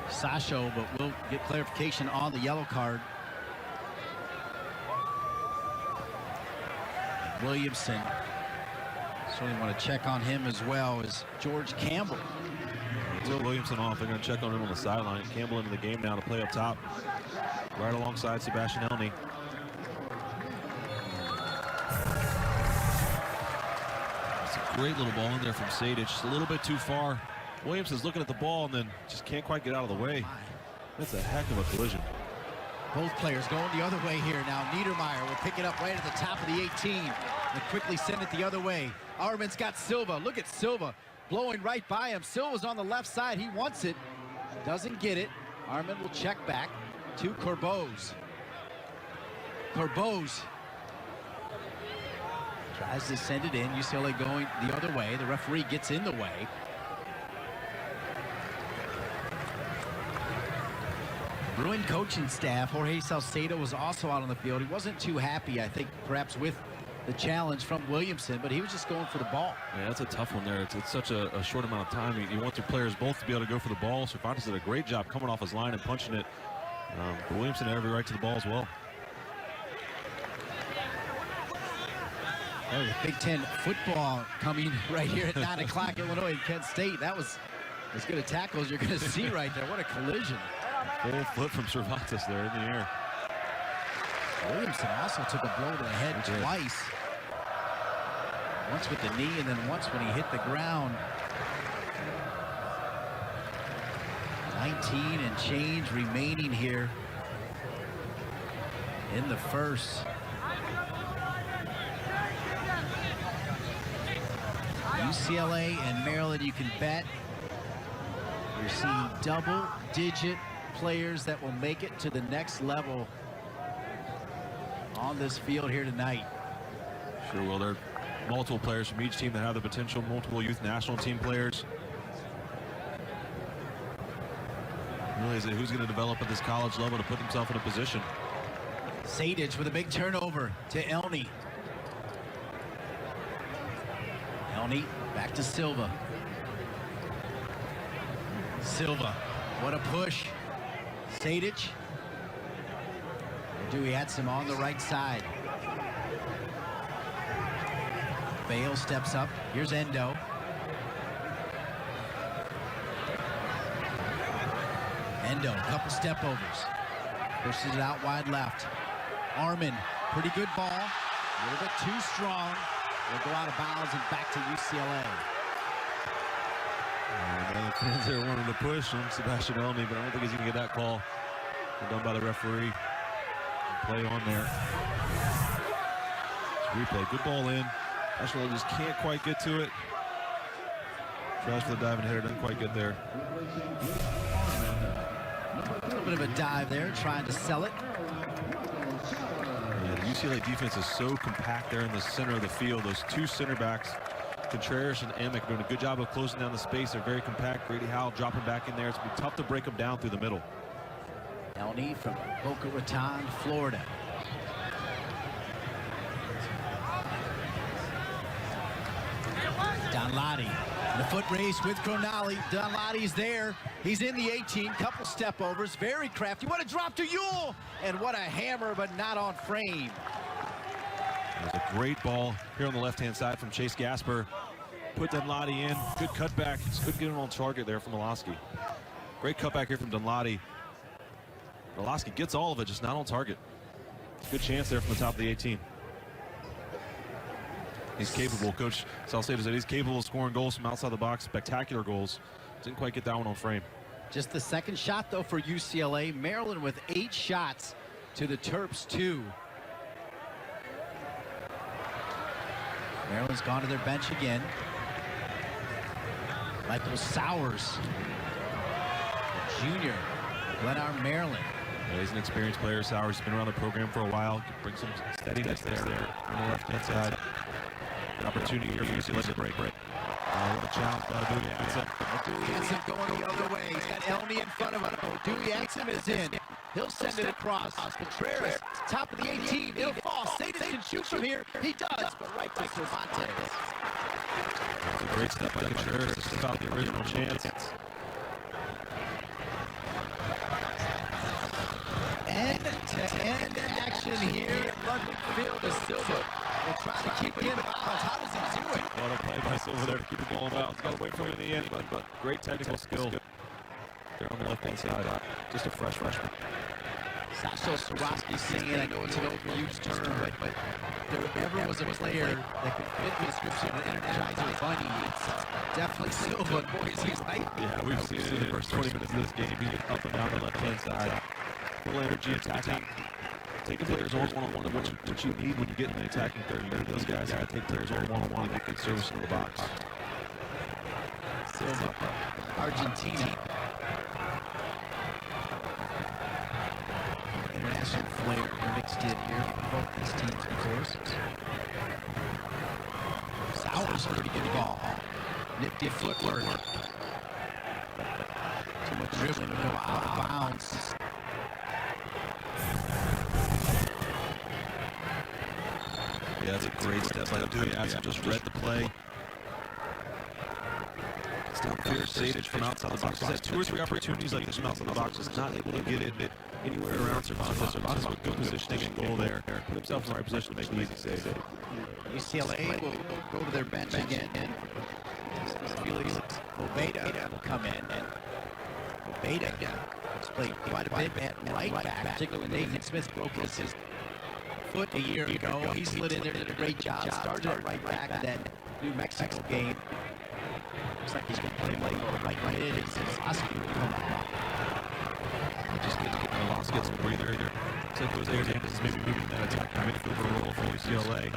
Sasho, but we'll get clarification on the yellow card. Williamson. Certainly want to check on him as well as George Campbell. Took Williamson off. They're going to check on him on the sideline. Campbell into the game now to play up top, right alongside Sebastian Elney. Great little ball in there from Sadich, just a little bit too far. Williamson's looking at the ball and then just can't quite get out of the way. That's a heck of a collision. Both players going the other way here now. Niedermeyer will pick it up right at the top of the 18 and quickly send it the other way. Arman's got Silva. Look at Silva blowing right by him. Silva's on the left side. He wants it. Doesn't get it. Arman will check back to Corbeau's. Corbeau's tries to send it in. UCLA going the other way. The referee gets in the way. Bruin coaching staff, Jorge Salcedo, was also out on the field. He wasn't too happy, I think, perhaps with the challenge from Williamson, but he was just going for the ball. Yeah, that's a tough one there. It's such a short amount of time. You want your players both to be able to go for the ball. Cervantes did a great job coming off his line and punching it. But Williamson had every right to the ball as well. Oh, the Big Ten football coming right here at 9 o'clock, Illinois and Kent State. That was as good a tackle as you're going to see right there. What a collision. Full foot from Cervantes there in the air. Williamson also took a blow to the head twice. Once with the knee and then once when he hit the ground. 19 and change remaining here in the first. UCLA and Maryland, you can bet you're seeing double-digit players that will make it to the next level on this field here tonight. Sure will. There are multiple players from each team that have the potential, multiple youth national team players. Really, is it who's going to develop at this college level to put himself in a position? Sadich with a big turnover to Elney. Elney back to Silva. Silva, what a push. Sadich. Dewey had some on the right side. Bale steps up. Here's Endo. Endo, couple step overs. Pushes it out wide left. Arman, pretty good ball. A little bit too strong. Will go out of bounds and back to UCLA. The fans there wanted to push on Sebastian Elney, but I don't think he's going to get that call. Done by the referee. Play on there. Replay, good ball in. National just can't quite get to it. Tries for the diving hitter, doesn't quite get there. A little bit of a dive there, trying to sell it. Yeah, the UCLA defense is so compact there in the center of the field. Those two center backs, Contreras and Amick, doing a good job of closing down the space. They're very compact. Grady Howell dropping back in there. It's going to be tough to break them down through the middle. Elney from Boca Raton, Florida. Donladi, the foot race with Cronali. Donladi's there. He's in the 18, couple step overs, very crafty. What a drop to Ewell, and what a hammer, but not on frame. There's a great ball here on the left-hand side from Chase Gasper. Put Donladi in, good cutback. Just couldn't get him on target there from Miloski. Great cutback here from Donladi. Miloski gets all of it, just not on target. Good chance there from the top of the 18. He's capable. Coach Salcedo said he's capable of scoring goals from outside the box, spectacular goals. Didn't quite get that one on frame. Just the second shot, though, for UCLA. Maryland with 8 shots to the Terps 2. Maryland's gone to their bench again. Michael Sowers junior, Glenarm, Maryland. Yeah, he's an experienced player. Sowers has been around the program for a while. Can bring some steadiness there on the left-hand side. An opportunity here for UCLA to break. What a challenge by Dewey Adsum. Dewey Adsum going the other way. He's got Elney in front of him. Dewey Adsum is in. He'll send it across. Contreras, top of the 18. It'll fall. Sadis can shoot from here. He does, but right by Cervantes. That's a great step by Contreras to stop the original chance. End-to-end action here at London Field is Silva. We'll try to keep it in bounds. How does he do it? What a play by Silva there to keep the ball in bounds. Got away from it in the end, but great technical skill. There on the left-hand side. Just a freshman. Sasho Swarovski saying, I know it's an overused term, but if there ever was a player that could fit the description of Energizer Bunny, it's definitely Silva. Boys, he's right. Yeah, we've seen it in the first 20 minutes of this game. He's up and down the left-hand side. Full energy attacking. Taking players one-on-one, what you need when you get in the attacking third. You know those guys got to take players one-on-one and get good service in the box. Silva, Argentina. International flair mixed in here for both these teams, of course. Sowers pretty good ball. Nifty footwork. Too much dribbling to go out of bounds. Yeah, that's a great step by Dewey Adsum. Just read the play. It's down here. Sadis from outside the box. He's had 2 or 3 opportunities like this from outside the box. Just not able to get it anywhere around Cervantes. Cervantes with good positioning and goal there. Put himself in the right position to make an easy save. UCLA will go to their bench again. Felix Obeda will come in. And Obeda has played quite a bit at right back, particularly when Nathan Smith broke his foot a year ago. He slid in there, did a great job. Started at right back in that New Mexico game. Looks like he's going to play like right mid. It's Oski will come out. Just get a loss, get some breather there. Looks like those examples is maybe moving that attacking midfield role for UCLA.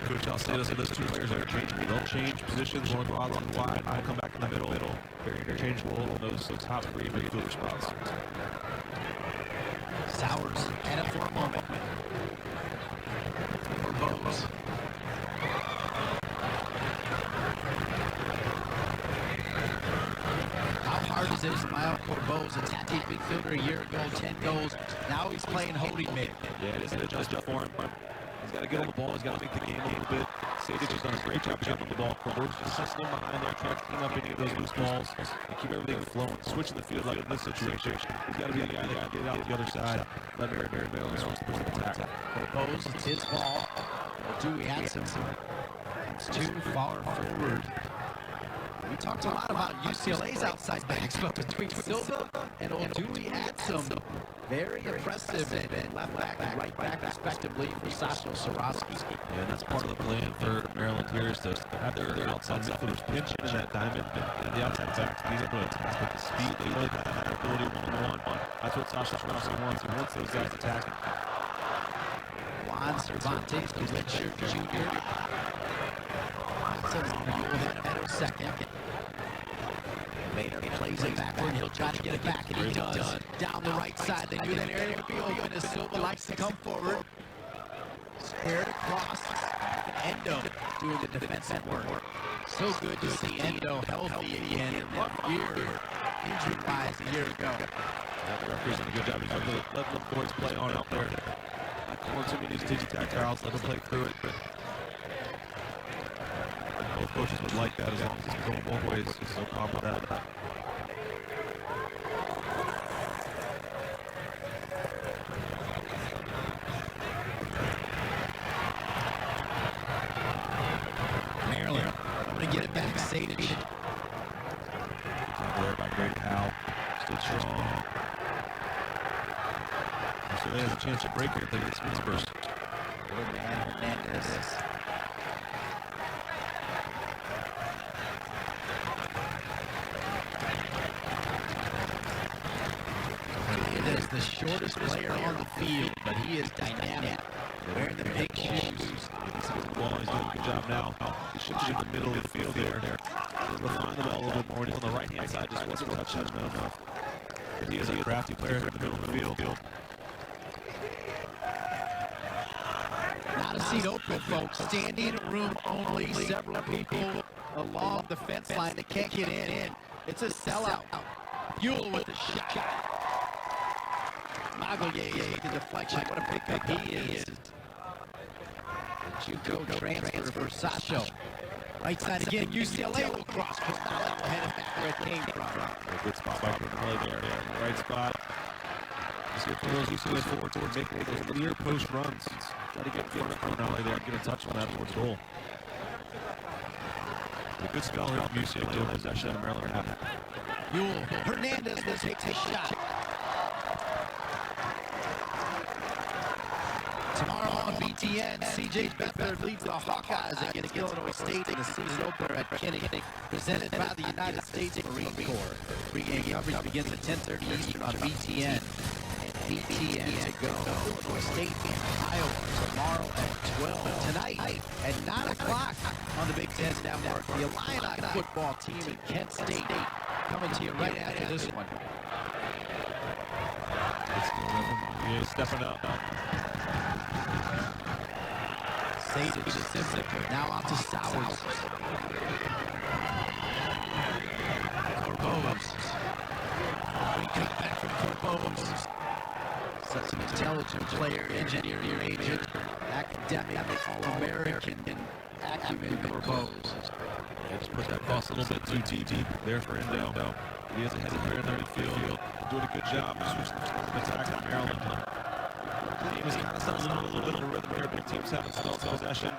Coach Alcedo said those 2 players are interchangeable. They'll change positions, one out on the wide, and they'll come back in the middle. Very interchangeable in those top 3 midfielder spots. Sowers at it for a moment. Bose. How hard is it? Ismael Corbo's attacking midfielder a year ago, 10 goals. Now he's playing holding mid. Yeah, it is an adjustment for him. He's got to get on the ball. He's got to make the game a little bit. Sadis has done a great job jumping the ball. Corbo's just hustling behind there, trying to clean up any of those loose balls and keep everything flowing. Switching the field like in this situation. He's got to be the guy that can get it out the other side. Let Maryland switch the attack. Corbo's, it's his ball. Dewey Adsum. It's too far forward. We talked a lot about UCLA's outside backs, but between Silva and Dewey Adsum, very impressive at left back and right back, respectively, for Sasho Swarovski. Yeah, and that's part of the plan for Maryland here is to have their outside midfielders pinch in that diamond. And the outside back, he's able to attack with the speed. They play that ability one-on-one. That's what Sasho Swarovski wants. He wants those guys attacking. Juan Cervantes, the redshirt junior. That's a better second. Bader plays it backward. He'll try to get it back, and he does. Down the right side, they knew that area would be open as Silva likes to come forward. Squared across. Endo doing the defensive work. So good to see Endo healthy again in that year. Injury-wise a year ago. The referee's done a good job. He's going to let the boys play on out there. Not calling too many tiki-tac fouls. Let them play through it. Both coaches would like that as long as it's going both ways. He's so calm with that. Maryland, I'm going to get it back. Sadich. Good job there by Grady Howe. Stood strong. So they have a chance to break here if they get Smith's burst. Good man, Hernandez. Is the shortest player on the field, but he is dynamic. Wearing the big shoes. He's doing a good job now. He should be in the middle of the field there. He'll find the ball a little bit more. He's on the right right-hand side just wasn't touching enough. But he is a crafty player in the middle of the field. Not a seat open, folks. Standing room only. Several people along the fence line that can't get in. It's a sellout. Buell with the shot. Maguire with the deflection. What a pickup he is. Juco transfer for Sasho. Right side again. UCLA will cross. Headed back where it came from. A good spot by play there. Right spot. Just get those UCLA forwards to make those near post runs. Try to get in front of now there and get a touch on that towards goal. A good spell here from UCLA in possession of Maryland half. Buell. Hernandez will take the shot. Tomorrow on BTN, CJ Beathard leads the Hawkeyes against Illinois State in the season opener at Kinney, presented by the United States Marine Corps. Pre-game coverage begins at 10:30 Eastern on BTN. BTN to go. Illinois State and Iowa tomorrow at 12. Tonight at 9 o'clock on the Big Ten Network, the Illini football team in Kent State coming to you right after this one. He's stepping up. Sage to Simsic, now out to Sowers. Corbose. We come back from Corbose. Such an intelligent player, engineer, agent, academic, all-American acumen, Corbose. They just put that cross a little bit too deep there for Endo. He is a heavy player in the midfield, doing a good job attacking Maryland. The game is kind of settling a little bit of rhythm here, but teams haven't spelled possession.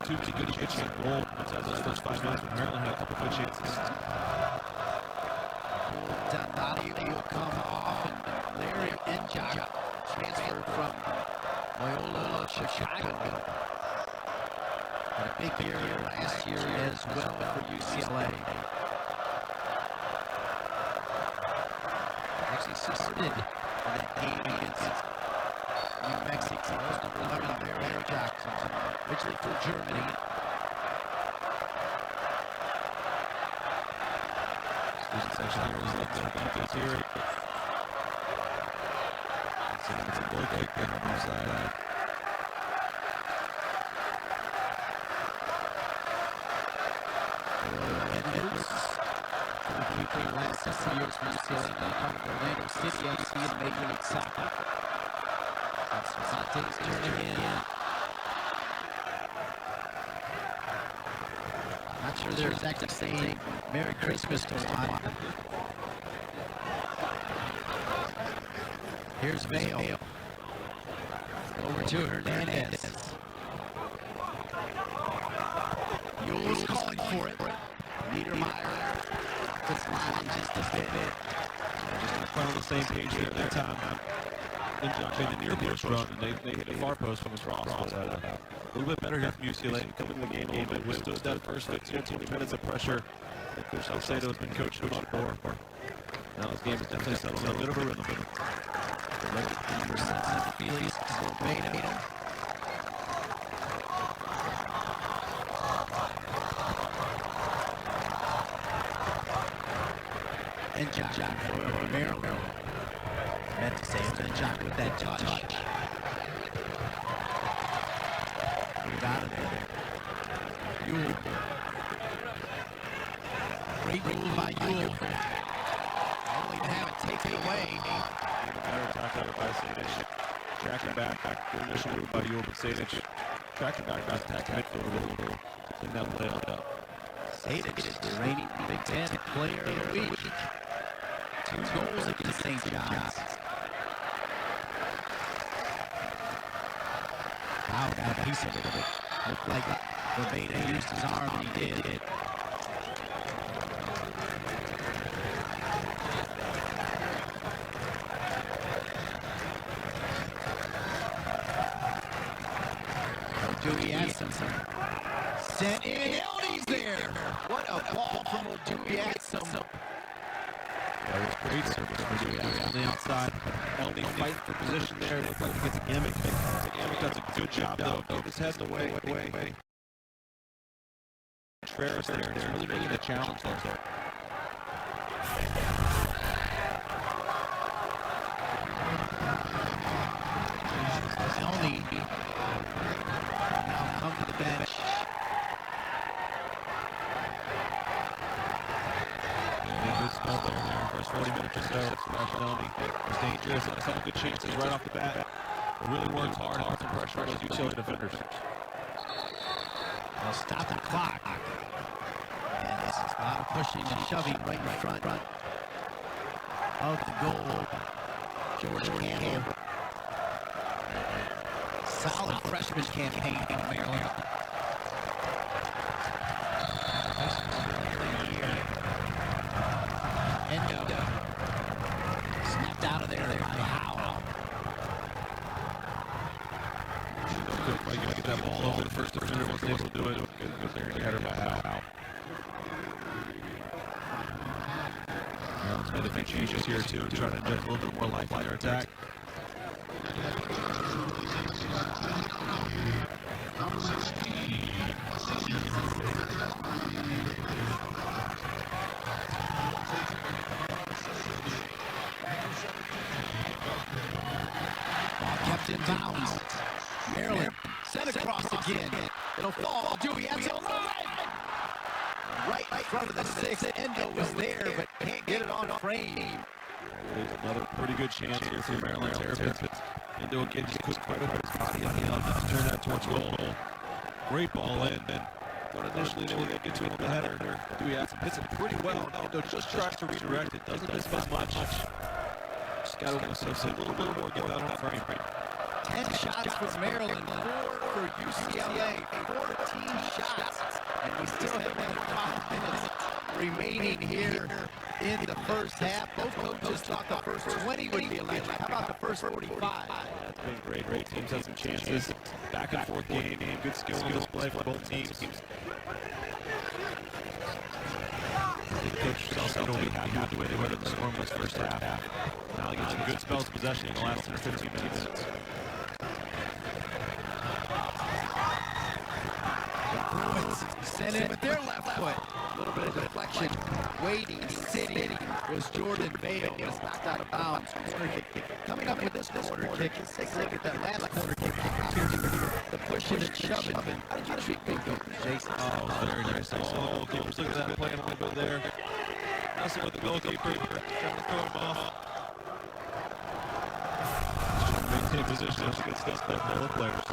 Two good chance goal. Those first 5 minutes, Maryland had a couple good chances. Donati will come off, and Larry Enjak transferred from Loyola Chicago. Had a big year last year as well for UCLA. Actually started in that game against New Mexico. Number 11 there, Larry Jackson, originally from Germany. Section here is like the here. It's a goal kick there on our side. Last 6 years for UCLA, Orlando City FC in Major League Soccer. Sante's turning in. Not sure they're exactly saying Merry Christmas to one. Here's Vail. Over to Hernandez. Buell's calling for it. Niedermeyer. This line just a bit. Just on the same page there at that time. Injunction in the near post run. They hit a far post from his cross. A little bit better here from UCLA. Coming in the game a little bit. Withstood that first 15 minutes of pressure. Coach Salcedo has been coached much more. Now this game is definitely settling a bit of a rhythm. Felix Silvano. And John for Maryland. Meant to say it's been John with that touch. Move out of there. Ewell. Great move by Ewell. Only to have it taken away. Better tackle by Sadic. Tracking back. Good initial move by Ewell, but Sadic tracking back to attack midfield. Clean that play up. Sadic is the reigning Big Ten player of the week. 2 goals against St. John's. Wow, got a piece of it. Looked like Verbata used his arm, and he did. Dewey Atson sent in, and he's there. What a ball from Dewey Atson. That was great service for Dewey on the outside. Elney fight for position there. Looks like he gets Amick. Amick does a good job though. Keep his head away. Contreras there. It's really making a challenge there. Elney now come to the bench. Good spell there. First 40 minutes or so. Elney was dangerous. Had some good chances right off the bat. But really worked hard and put some pressure on those UCLA defenders. They'll stop the clock. And this is a lot of pushing and shoving right in front of the goal. George Campbell. Solid freshman campaign in Maryland. Endo snapped out of there by Howe. Couldn't quite get that ball over. The first defender wasn't able to do it. Good there. Header by Howe. Maryland's made a few changes here too, trying to inject a little bit more life in their attack. Kept in bounds. Maryland sent across again. It'll fall. Dewey has it right in front of the six. Endo was there, but can't get it on frame. There's another pretty good chance here for Maryland Terrapins. Endo again just couldn't quite open his body on the outside. Turn that towards goal. Great ball in. Thought initially they would get to it on the header. Dewey hits it pretty well. Endo just tries to redirect it. Doesn't miss much. Just got to open himself a little bit more. Get that on frame. 10 shots for Maryland, 4 for UCLA, 14 shots. And we still have another 5 minutes remaining here in the first half. Both coaches thought the first 20 would be electric. How about the first 45? That's been great. Both teams had some chances. Back and forth game. Good skill display for both teams. The coach also don't be happy with the way they went in the score in this first half. Now they get some good spells of possession in the last 10 or 15 minutes. Sent in with their left foot. A little bit of deflection. Waiting, sitting was Jordan Bale. Was knocked out of bounds. Corner kick. Coming up with this corner kick. Let's take a look at that last corner kick. The pushing and shoving. How did you treat Bingo, Jason? Oh, very nice. Oh, goalkeepers, look at that playing a little bit there. Messing with the goalkeeper. Trying to throw him off. Maintain position against those fellow players.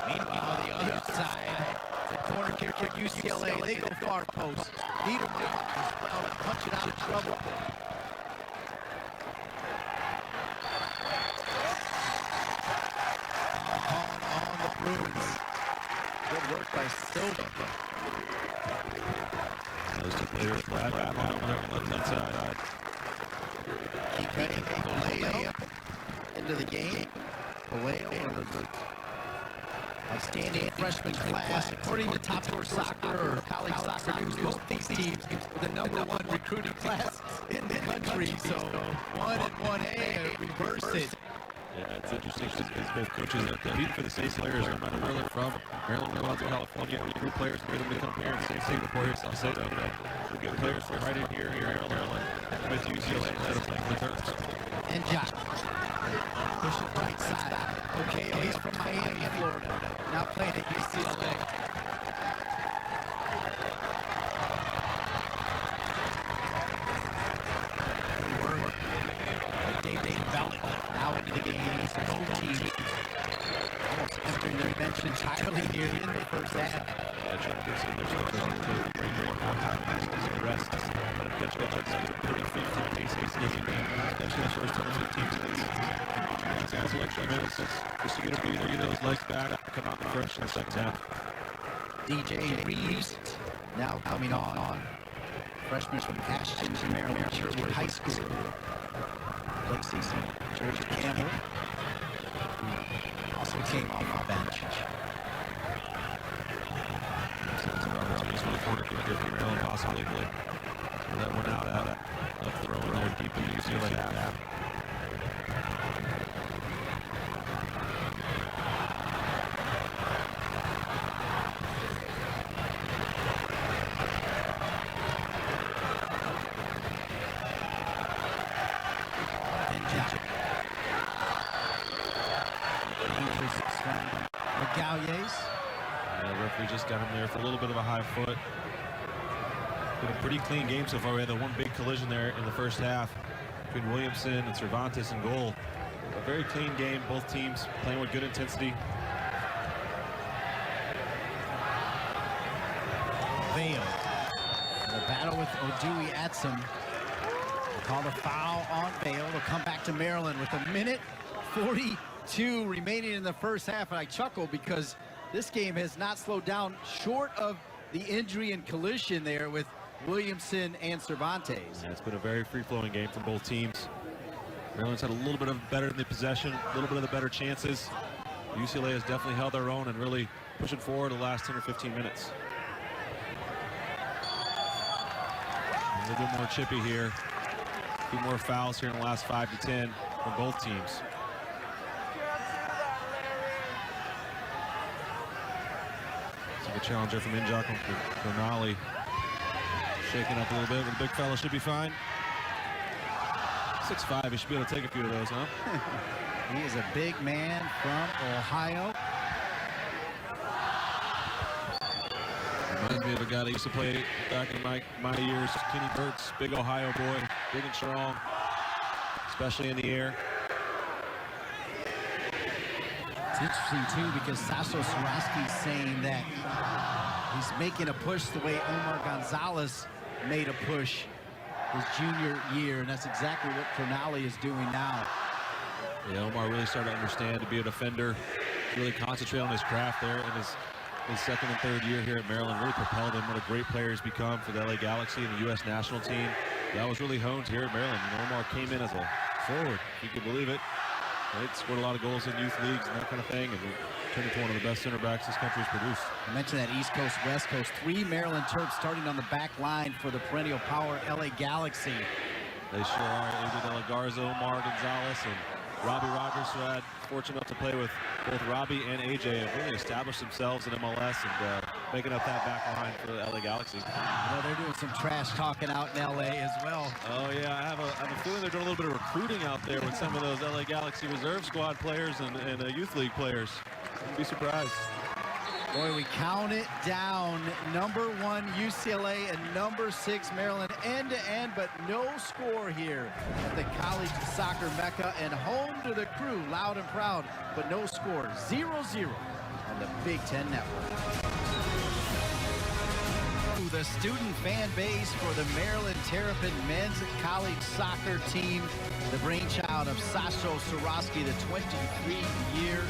Meanwhile, on the other side, the corner kick for UCLA. They go far post. Niedermeyer as well, punch it out of trouble. On the Bruins. Good work by Silva. Those two players flat back on the left side. Keep heading. Vallejo into the game. Vallejo. Outstanding freshman class, according to Top Score Soccer or College Soccer News. Both these teams are the #1 recruiting class in the country. So 1 and 1A, reverse it. Yeah, it's interesting because both coaches are competing for the same players, no matter where they're from. Maryland, Wisconsin, California, recruit players, made them become parents. Same before here, South State. We get players from right in here, Maryland, with UCLA instead of playing the Terps. And Josh. Push it right side. Okay, he's from Miami, Florida. Now playing at UCLA. Dave Bellick now into the game. Both teams almost entering their bench entirely here in the first half. There's no bring more rest. But if Pitch gets pretty fit for the ACC game, especially the first 10 or 15 minutes. That's extra minutes. Just to get those legs back, come out fresh in the second half. DJ Reeves now coming on. Freshman from Ashton, Maryland, Sherwood High School. Late season, George Campbell also came off the bench. Possibly that one out at throw in there deep in the UCLA half. Referee just got him there for a little bit of a high foot. Been a pretty clean game so far. We had the one big collision there in the first half between Williamson and Cervantes in goal. A very clean game, both teams playing with good intensity. Vale. The battle with Odui Atsum. Call the foul on Vale. They'll come back to Maryland with a minute 42 remaining in the first half. And I chuckle because this game has not slowed down short of the injury and collision there with Williamson and Cervantes. Yeah, it's been a very free-flowing game for both teams. Maryland's had a little bit of better in the possession, a little bit of the better chances. UCLA has definitely held their own and really pushing forward the last 10 or 15 minutes. A little bit more chippy here. A few more fouls here in the last 5 to 10 from both teams. So the challenger from Injock, Donali, shaking up a little bit, but the big fella should be fine. 6'5", he should be able to take a few of those, huh? He is a big man from Ohio. Reminds me of a guy that used to play back in my years, Kenny Burt's, big Ohio boy, big and strong, especially in the air. It's interesting too because Sasho Swarovski's saying that he's making a push the way Omar Gonzalez made a push his junior year, and that's exactly what Cronali is doing now. Yeah, Omar really started to understand to be a defender, really concentrate on his craft there in his second and third year here at Maryland. Really propelled him. What a great player he's become for the LA Galaxy and the U.S. national team. That was really honed here at Maryland. And Omar came in as a forward, if you could believe it. Right? Scored a lot of goals in youth leagues and that kind of thing, and turned into one of the best center backs this country's produced. I mentioned that East Coast, West Coast. 3 Maryland Terps starting on the back line for the perennial power LA Galaxy. They sure are. Adrian De La Garza, Omar Gonzalez, and Robbie Rogers, who had fortunate enough to play with both Robbie and AJ, have really established themselves in MLS and making up that back line for the LA Galaxy. Well, they're doing some trash talking out in LA as well. Oh yeah, I have a feeling they're doing a little bit of recruiting out there with some of those LA Galaxy reserve squad players and youth league players. Wouldn't be surprised. Boy, we count it down. Number 1 UCLA and number 6 Maryland end-to-end, but no score here at the college soccer mecca, and home to the crew, loud and proud, but no score. 0-0 on the Big Ten Network. The student fan base for the Maryland Terrapin men's college soccer team, the brainchild of Sasho Swarovski, the 23-year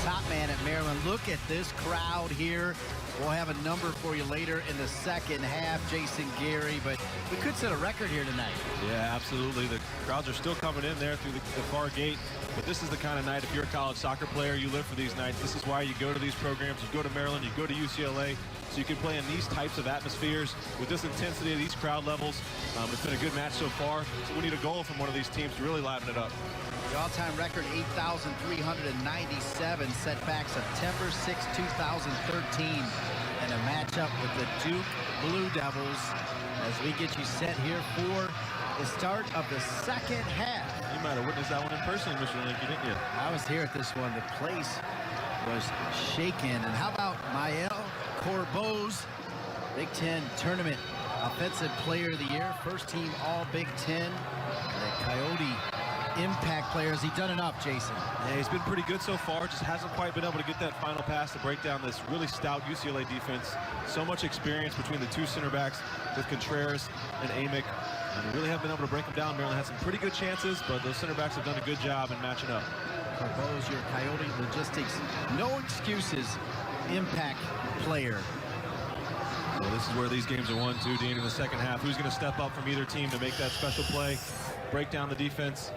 top man at Maryland. Look at this crowd here. We'll have a number for you later in the second half, Jason Gary, but we could set a record here tonight. Yeah, absolutely. The crowds are still coming in there through the far gate, but this is the kind of night, if you're a college soccer player, you live for these nights. This is why you go to these programs. You go to Maryland, you go to UCLA, so you can play in these types of atmospheres with this intensity of these crowd levels. It's been a good match so far. So we need a goal from one of these teams to really liven it up. The all-time record, 8,397, set back September 6, 2013, and a matchup with the Duke Blue Devils as we get you set here for the start of the second half. You might have witnessed that one in person, Mr. Lincoln, didn't you? I was here at this one. The place was shaken. And how about Mael Corboz, Big Ten Tournament Offensive Player of the Year, first team All Big Ten, the Coyote impact player. Has he done enough, Jason? Yeah, he's been pretty good so far. Just hasn't quite been able to get that final pass to break down this really stout UCLA defense. So much experience between the two center backs with Contreras and Amick. And we really haven't been able to break them down. Maryland had some pretty good chances, but those center backs have done a good job in matching up. Corboz, your Coyote logistics. No excuses. Impact player. Well, this is where these games are won, too, Dean, in the second half. Who's going to step up from either team to make that special play, break down the defense,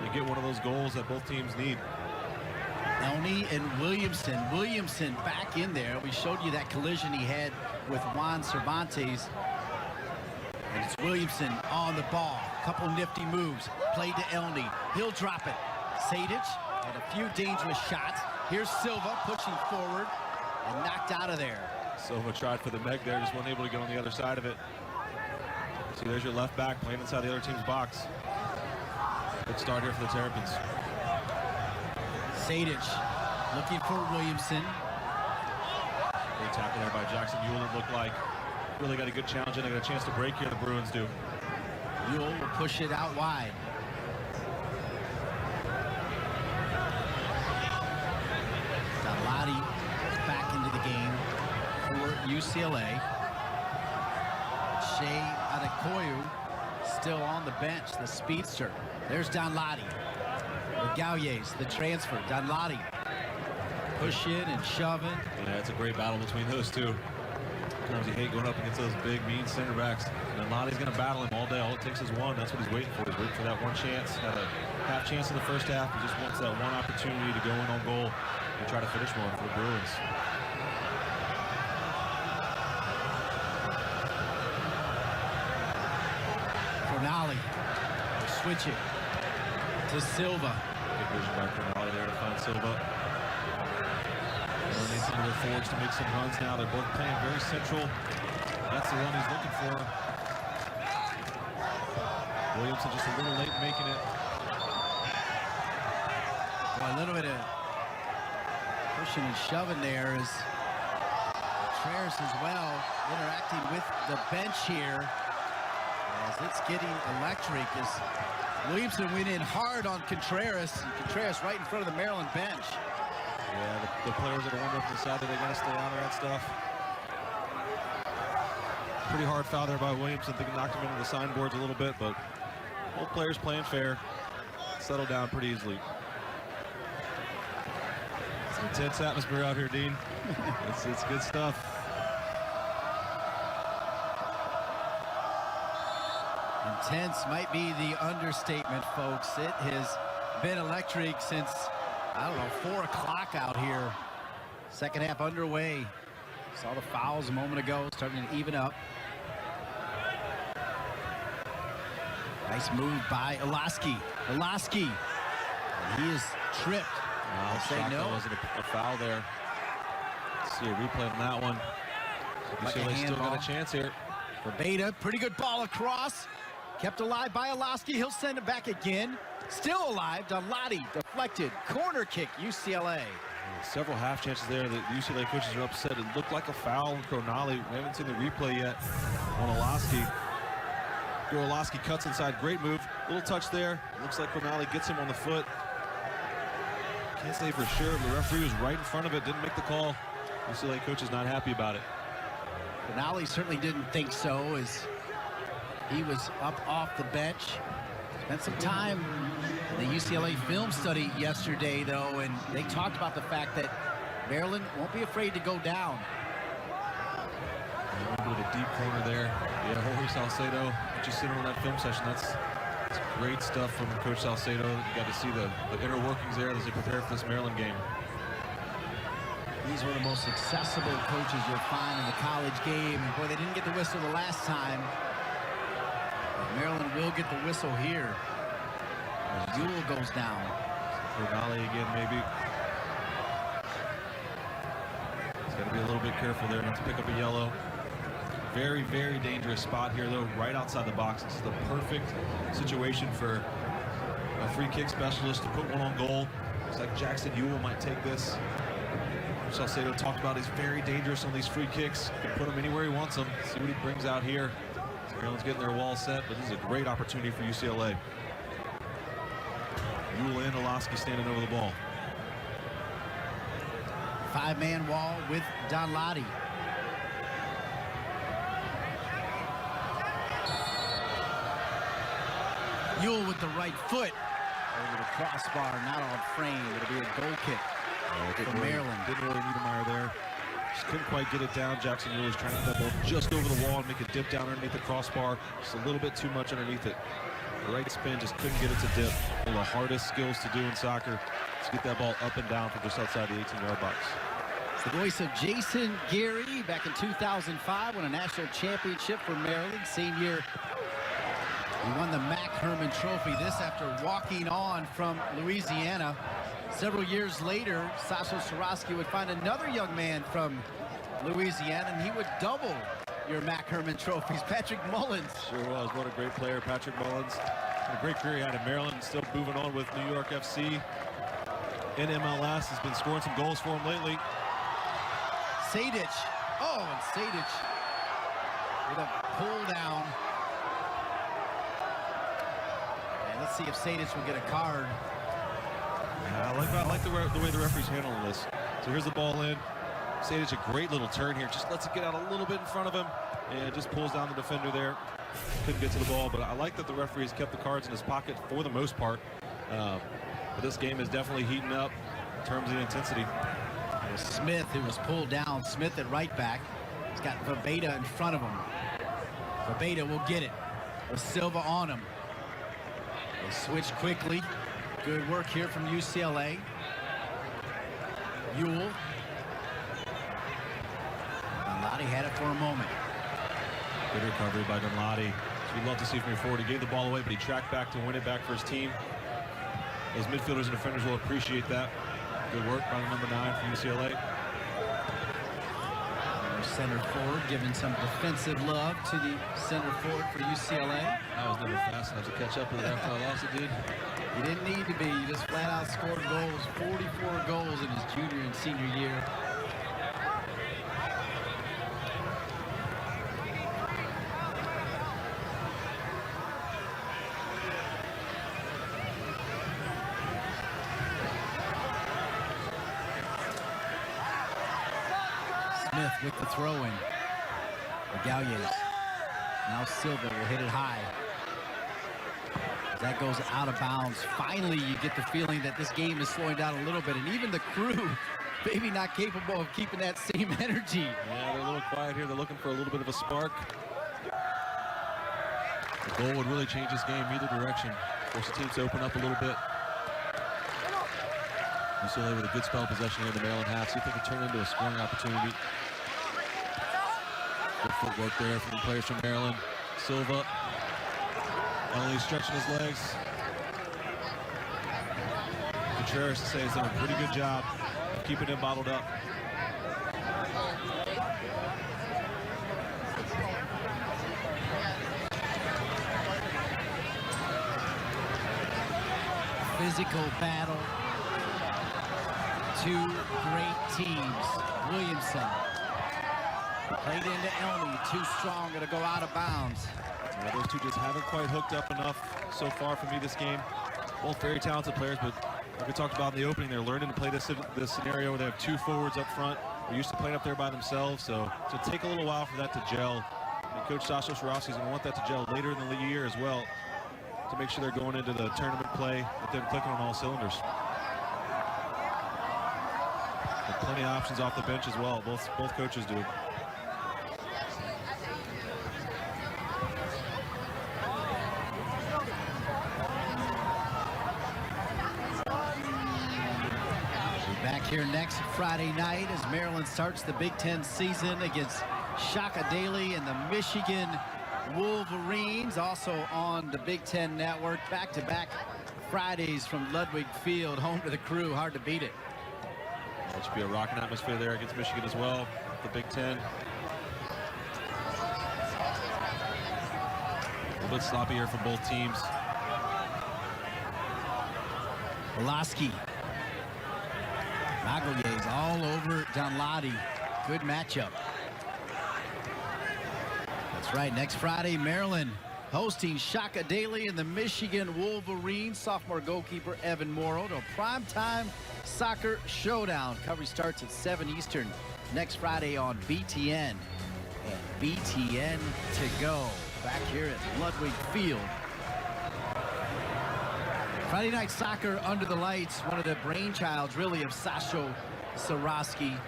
and get one of those goals that both teams need? Elney and Williamson. Williamson back in there. We showed you that collision he had with Juan Cervantes. And it's Williamson on the ball. Couple nifty moves. Played to Elney. He'll drop it. Sadic had a few dangerous shots. Here's Silva pushing forward and knocked out of there. Silva tried for the Meg there, just wasn't able to get on the other side of it. See, there's your left back playing inside the other team's box. Good start here for the Terrapins. Sadic looking for Williamson. Great tackle there by Jackson Ewell. It looked like really got a good challenge and they got a chance to break here, the Bruins do. Ewell will push it out wide. Donladi back into the game for UCLA. Shea Adekoyu still on the bench, the speedster. There's Donladi. The Gauliers, the transfer. Donladi pushing and shoving. Yeah, it's a great battle between those two. Sometimes you hate going up against those big, mean center backs. And Donladi's going to battle him all day. All it takes is one. That's what he's waiting for. He's waiting for that one chance. Had a half chance in the first half. He just wants that one opportunity to go in on goal and try to finish one for the Bruins. Cronali will switch it to Silva. Good vision by Cronali there to find Silva. They need some of their forwards to make some runs now. They're both playing very central. That's the run he's looking for. Williamson just a little late making it. Well, a little bit of pushing and shoving there is Contreras as well, interacting with the bench here as it's getting electric as Williamson went in hard on Contreras, and Contreras right in front of the Maryland bench. Yeah, the players that are warmed up decided they got to stay out of that stuff. Pretty hard foul there by Williamson. I think he knocked him into the signboards a little bit, but both players playing fair. Settled down pretty easily. It's an intense atmosphere out here, Dean. It's good stuff. Intense might be the understatement, folks. It has been electric since, I don't know, 4 o'clock out here. Second half underway. Saw the fouls a moment ago, starting to even up. Nice move by Olaski. Olaski. He is tripped. I'll say no. Wasn't a foul there. Let's see a replay on that one. Like UCLA still got a chance here. Verbata, pretty good ball across. Kept alive by Olaski. He'll send it back again. Still alive. Donladi deflected. Corner kick, UCLA. Several half chances there. The UCLA coaches are upset. It looked like a foul on Cronali. We haven't seen the replay yet on Olaski. Olaski cuts inside. Great move. Little touch there. Looks like Cronali gets him on the foot. Can't say for sure. The referee was right in front of it. Didn't make the call. UCLA coach is not happy about it. Cronali certainly didn't think so as he was up off the bench. Spent some time in the UCLA film study yesterday, though, and they talked about the fact that Maryland won't be afraid to go down. A little bit of a deep corner there. Yeah, Jorge Salcedo, just sitting on that film session. That's great stuff from Coach Salcedo. You got to see the inner workings there as they prepare for this Maryland game. He's one of the most accessible coaches you'll find in the college game. And boy, they didn't get the whistle the last time. But Maryland will get the whistle here. Ewell goes down. Cronali again, maybe. He's got to be a little bit careful there not to pick up a yellow. Very, very dangerous spot here, though, right outside the box. This is the perfect situation for a free kick specialist to put one on goal. Looks like Jackson Ewell might take this. Salcedo talked about he's very dangerous on these free kicks. Can put him anywhere he wants them. See what he brings out here. Maryland's getting their wall set, but this is a great opportunity for UCLA. Ewell and Olaski standing over the ball. 5-man wall with Donladi. Ewell with the right foot over the crossbar, not on frame. It'll be a goal kick for Maryland. Didn't really need a mire there. Just couldn't quite get it down. Jackson Ewell was trying to get that ball just over the wall and make it dip down underneath the crossbar. Just a little bit too much underneath it. The right spin just couldn't get it to dip. One of the hardest skills to do in soccer is get that ball up and down from just outside the 18-yard box. It's the voice of Jason Gary back in 2005, won a national championship for Maryland. Same year, he won the Mac Hermann Trophy. This after walking on from Louisiana. Several years later, Sasha Swarovski would find another young man from Louisiana, and he would double your Mac Hermann trophies. Patrick Mullins. Sure was. What a great player, Patrick Mullins. A great career he had in Maryland. Still moving on with New York FC. In MLS, has been scoring some goals for him lately. Sadic. Oh, and Sadic with a pull down. And let's see if Sadic will get a card. I like the way the referee's handling this. So here's the ball in. Sadic, a great little turn here. Just lets it get out a little bit in front of him and just pulls down the defender there. Couldn't get to the ball, but I like that the referee's kept the cards in his pocket for the most part. But this game is definitely heating up in terms of the intensity. Smith, who was pulled down. Smith at right back. He's got Verbata in front of him. Verbata will get it with Silva on him. They switch quickly. Good work here from UCLA. Ewell. Dunladi had it for a moment. Good recovery by Dunladi. We'd love to see from your forward. He gave the ball away, but he tracked back to win it back for his team. Those midfielders and defenders will appreciate that. Good work by the number 9 from UCLA. Our center forward giving some defensive love to the center forward for UCLA. I was never fast enough to catch up with it after I lost it, dude. You didn't need to be. You just flat out scored goals. 44 goals in his junior and senior year. Smith with the throw-in. Galliers. Now Silva will hit it high. As that goes out of bounds. Finally, you get the feeling that this game is slowing down a little bit, and even the crew maybe not capable of keeping that same energy. Yeah, they're a little quiet here. They're looking for a little bit of a spark. The goal would really change this game either direction. Force the teams to open up a little bit. UCLA with a good spell of possession here in the Maryland half. See if they can turn it into a scoring opportunity. Good footwork there from the players from Maryland. Silva only stretching his legs. Contreras to say has done a pretty good job of keeping him bottled up. Physical battle. Two great teams. Williamson played into Elmy, too strong, gonna go out of bounds. Yeah, those two just haven't quite hooked up enough so far for me this game. Both very talented players, but like we talked about in the opening, they're learning to play this scenario where they have two forwards up front. They're used to playing up there by themselves, so it'll take a little while for that to gel. And Coach Sasha Swarovski is gonna want that to gel later in the year as well, to make sure they're going into the tournament play with them clicking on all cylinders. And plenty of options off the bench as well. Both coaches do. Back here next Friday night as Maryland starts the Big Ten season against Shaka Daly and the Michigan Wolverines, also on the Big Ten Network. Back-to-back Fridays from Ludwig Field, home to the crew. Hard to beat it. That should be a rocking atmosphere there against Michigan as well, the Big Ten. A little bit sloppy here for both teams. Pulaski. Magoyes all over Dunladi. Good matchup. That's right, next Friday, Maryland hosting Shaka Daly and the Michigan Wolverines. Sophomore goalkeeper Evan Morrow to a primetime soccer showdown. Coverage starts at 7 Eastern next Friday on BTN. And BTN to go back here at Ludwig Field. Friday night soccer under the lights, one of the brainchilds really of Sasha Swarovski,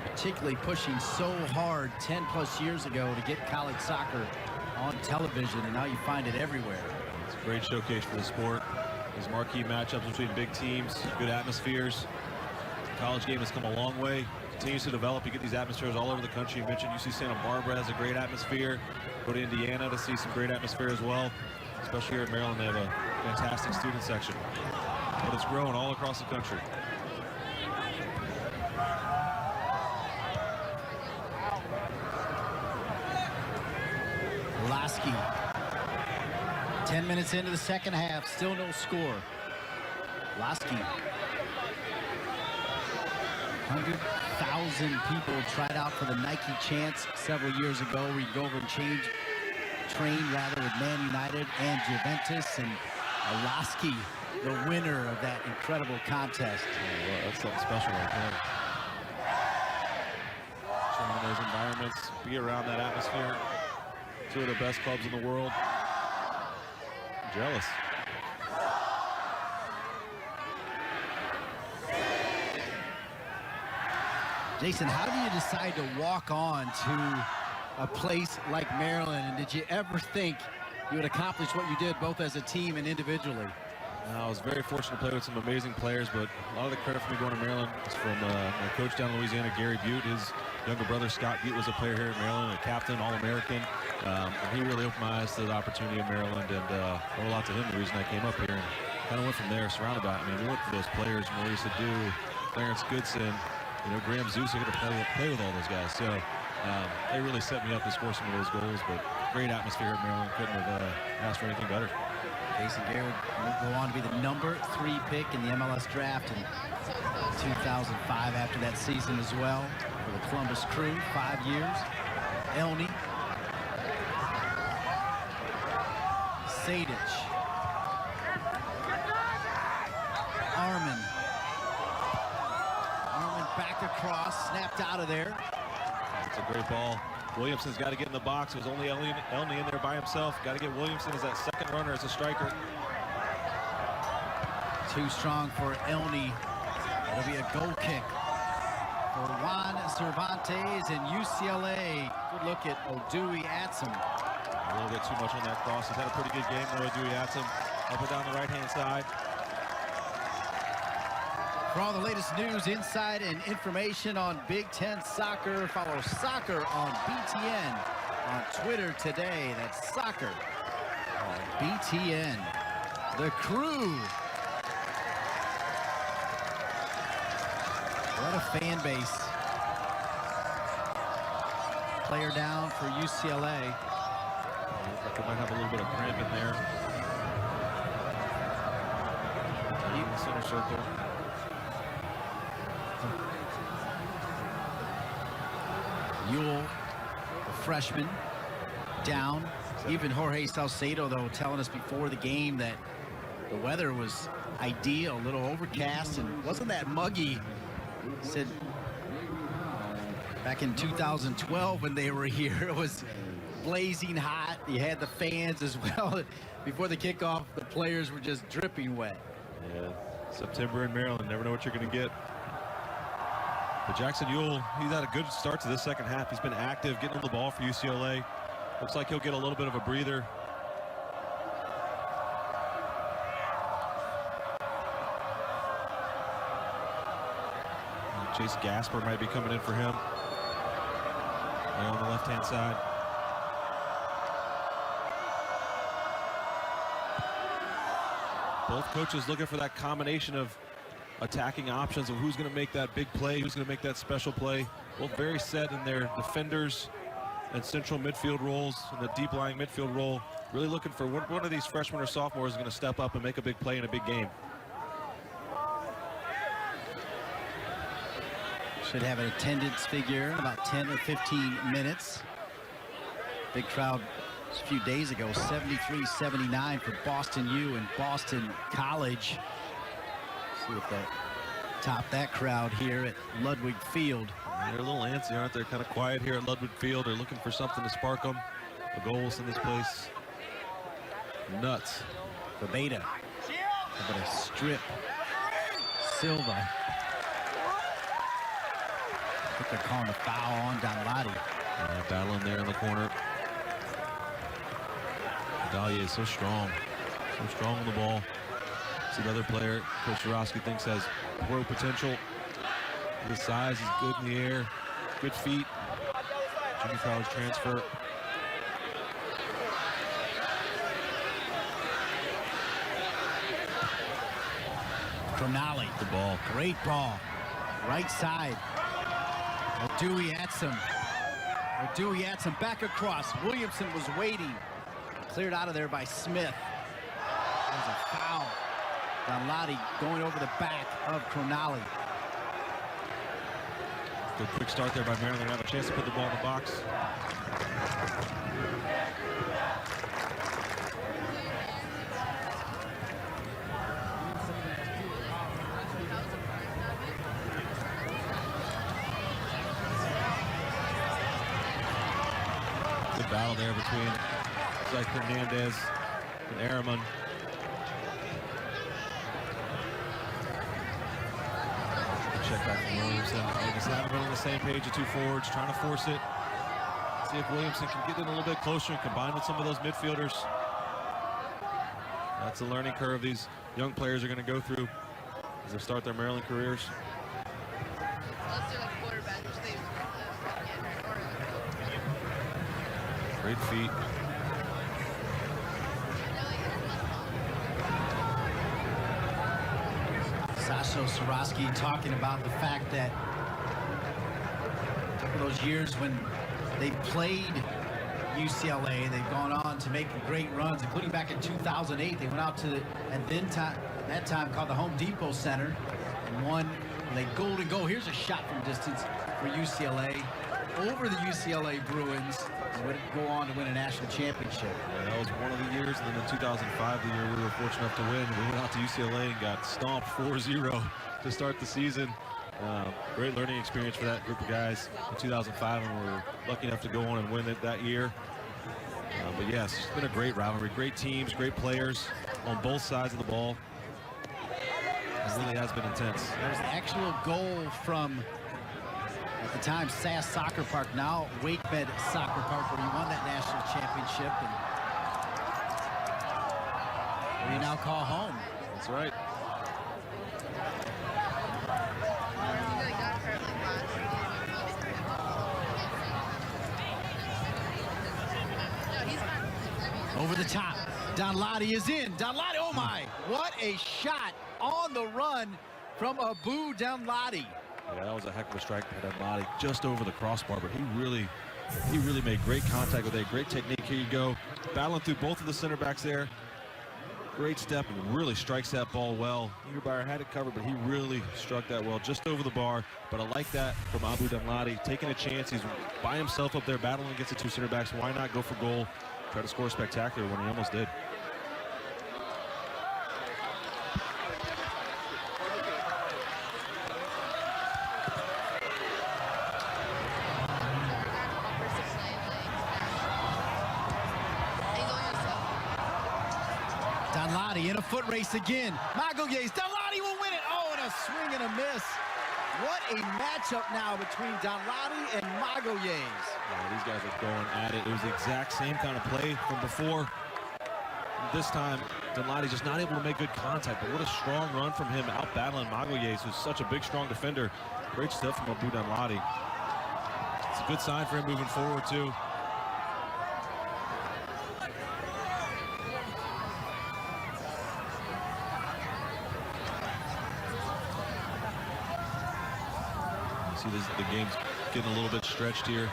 particularly pushing so hard 10 plus years ago to get college soccer on television, and now you find it everywhere. It's a great showcase for the sport. These marquee matchups between big teams, good atmospheres. The college game has come a long way, continues to develop. You get these atmospheres all over the country. You mentioned UC Santa Barbara has a great atmosphere. Go to Indiana to see some great atmosphere as well. Especially here in Maryland, they have a fantastic student section. But it's growing all across the country. Lasky. 10 minutes into the second half, still no score. Lasky. 100,000 10,000 people tried out for the Nike Chance several years ago, where you go over and train rather with Man United and Juventus, and Alaski, the winner of that incredible contest. Oh, well, that's something special right there. Train in those environments, be around that atmosphere. Two of the best clubs in the world. I'm jealous. Jason, how do you decide to walk on to a place like Maryland? And did you ever think you would accomplish what you did both as a team and individually? I was very fortunate to play with some amazing players, but a lot of the credit for me going to Maryland is from my coach down in Louisiana, Gary Butte. His younger brother, Scott Butte, was a player here at Maryland, a captain, All-American. And he really opened my eyes to the opportunity in Maryland, and owe a lot to him, the reason I came up here. And kind of went from there, surrounded by it. I mean, we looked for those players, Maurice Adu, Clarence Goodson, Graham Zeus. I got to play with all those guys. So they really set me up to score some of those goals, but great atmosphere at Maryland. Couldn't have asked for anything better. Jason Garrett will go on to be the #3 pick in the MLS draft in 2005 after that season as well for the Columbus Crew, 5 years. Elney. Sadic. Armin back across, snapped out of there. It's a great ball. Williamson's got to get in the box. It was only Elney in there by himself. Got to get Williamson as that second runner, as a striker. Too strong for Elney. It'll be a goal kick for Juan Cervantes and UCLA. Good look at Odui Atsum. A little bit too much on that cross. He's had a pretty good game though, Odui Atsum. Up and down the right-hand side. For all the latest news, insight, and information on Big Ten soccer, follow Soccer on BTN on Twitter today. That's Soccer on BTN. The Crew. What a fan base. Player down for UCLA. They might have a little bit of cramp in there. Deep in the center circle. Ewell, the freshman, down. Even Jorge Salcedo, though, telling us before the game that the weather was ideal, a little overcast, and wasn't that muggy. Said back in 2012 when they were here, it was blazing hot. You had the fans as well. Before the kickoff, the players were just dripping wet. Yeah, September in Maryland, never know what you're going to get. But Jackson Ewell, he's had a good start to this second half. He's been active, getting on the ball for UCLA. Looks like he'll get a little bit of a breather. Chase Gasper might be coming in for him. There on the left-hand side. Both coaches looking for that combination of attacking options of who's going to make that big play, who's going to make that special play. Both very set in their defenders and central midfield roles, and the deep lying midfield role. Really looking for one of these freshmen or sophomores is going to step up and make a big play in a big game. Should have an attendance figure in about 10 or 15 minutes. Big crowd just a few days ago, 73-79 for Boston U and Boston College. See if they top that crowd here at Ludwig Field. They're a little antsy, aren't they? Kind of quiet here at Ludwig Field. They're looking for something to spark them. The goals in this place, nuts. For Beta, how about a strip? Silva. I think they're calling a foul on Donladi. Battling there in the corner. Dahlia is so strong on the ball. See the other player, Coach Jarosky thinks has pro potential. His size is good in the air, good feet. Junior college transfer. Cronali. The ball. Great ball. Right side. Odui Atsum back across. Williamson was waiting. Cleared out of there by Smith. There's a foul. Donladi going over the back of Cronali. Good quick start there by Maryland. Have a chance to put the ball in the box. Good battle there between Zach Hernandez and Araman. Check back from Williamson. They just haven't been on the same page, the two forwards, trying to force it. See if Williamson can get in a little bit closer and combine with some of those midfielders. That's a learning curve these young players are going to go through as they start their Maryland careers. Great feet. Sasho Swarovski talking about the fact that a couple of those years when they played UCLA, they've gone on to make great runs, including back in 2008. They went out to that time called the Home Depot Center and won the golden goal. Here's a shot from distance for UCLA over the UCLA Bruins, and would go on to win a national championship. Yeah, that was one of the years, and then in 2005, the year we were fortunate enough to win, we went out to UCLA and got stomped 4-0 to start the season. Great learning experience for that group of guys in 2005, and we were lucky enough to go on and win it that year. But yes, it's been a great rivalry, great teams, great players on both sides of the ball. It really has been intense. There's the actual goal from, at the time, SAS Soccer Park, now WakeMed Soccer Park, where you won that national championship and where you now call home. That's right. Over the top, Donladi is in. Donladi, oh my, what a shot on the run from Abu Donladi. Yeah, that was a heck of a strike by Donladi, just over the crossbar, but he really made great contact with it. Great technique. Here you go, battling through both of the center backs there. Great step, and really strikes that ball well. Niederbayer had it covered, but he really struck that well, just over the bar. But I like that from Abu Donladi, taking a chance. He's by himself up there, battling against the two center backs. Why not go for goal? Try to score spectacular when he almost did. Donladi in a foot race again. Magoyes, Donladi will win it. Oh, and a swing and a miss. What a matchup now between Donladi and Magoyes. Yeah, these guys are going at it. It was the exact same kind of play from before. This time, Donladi just not able to make good contact, but what a strong run from him out battling Magoyes, who's such a big, strong defender. Great stuff from Abu Donladi. It's a good sign for him moving forward, too. The game's getting a little bit stretched here.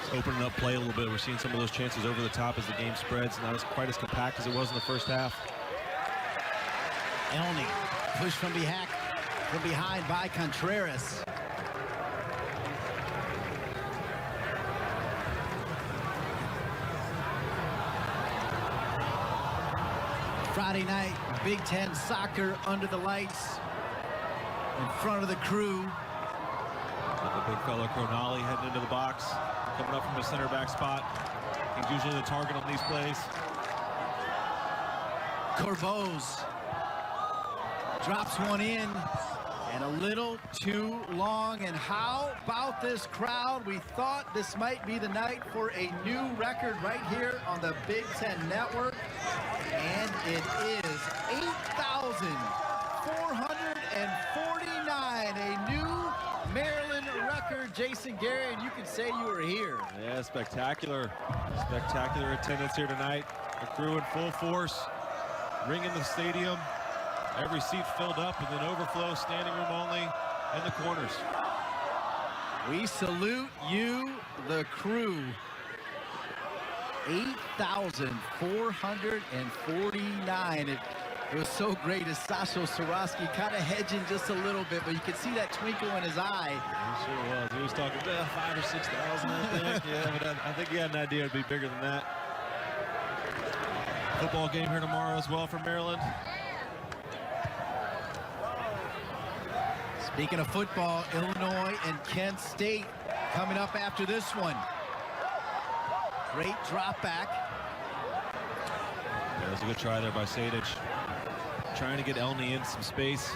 It's opening up play a little bit. We're seeing some of those chances over the top as the game spreads. Not as quite as compact as it was in the first half. Elney pushed from behind by Contreras. Friday night, Big Ten soccer under the lights in front of the crew. The big fella Cronali heading into the box, coming up from the center back spot. He's usually the target on these plays. Corboz drops one in, and a little too long. And how about this crowd? We thought this might be the night for a new record right here on the Big Ten Network, and it is 8,449, a new Maryland record. Jason Gary, and you can say you were here. Yeah, spectacular attendance here tonight. The crew in full force, ringing the stadium. Every seat filled up, and then overflow, standing room only in the corners. We salute you, the crew. 8,449. It was so great as Sasho Swarovski kind of hedging just a little bit, but you could see that twinkle in his eye. He sure was. He was talking about 5,000 or 6,000, I think. Yeah, but I think he had an idea it'd be bigger than that. Football game here tomorrow as well for Maryland. Speaking of football, Illinois and Kent State coming up after this one. Great drop back. Yeah, that was a good try there by Sadich. Trying to get Elney in some space.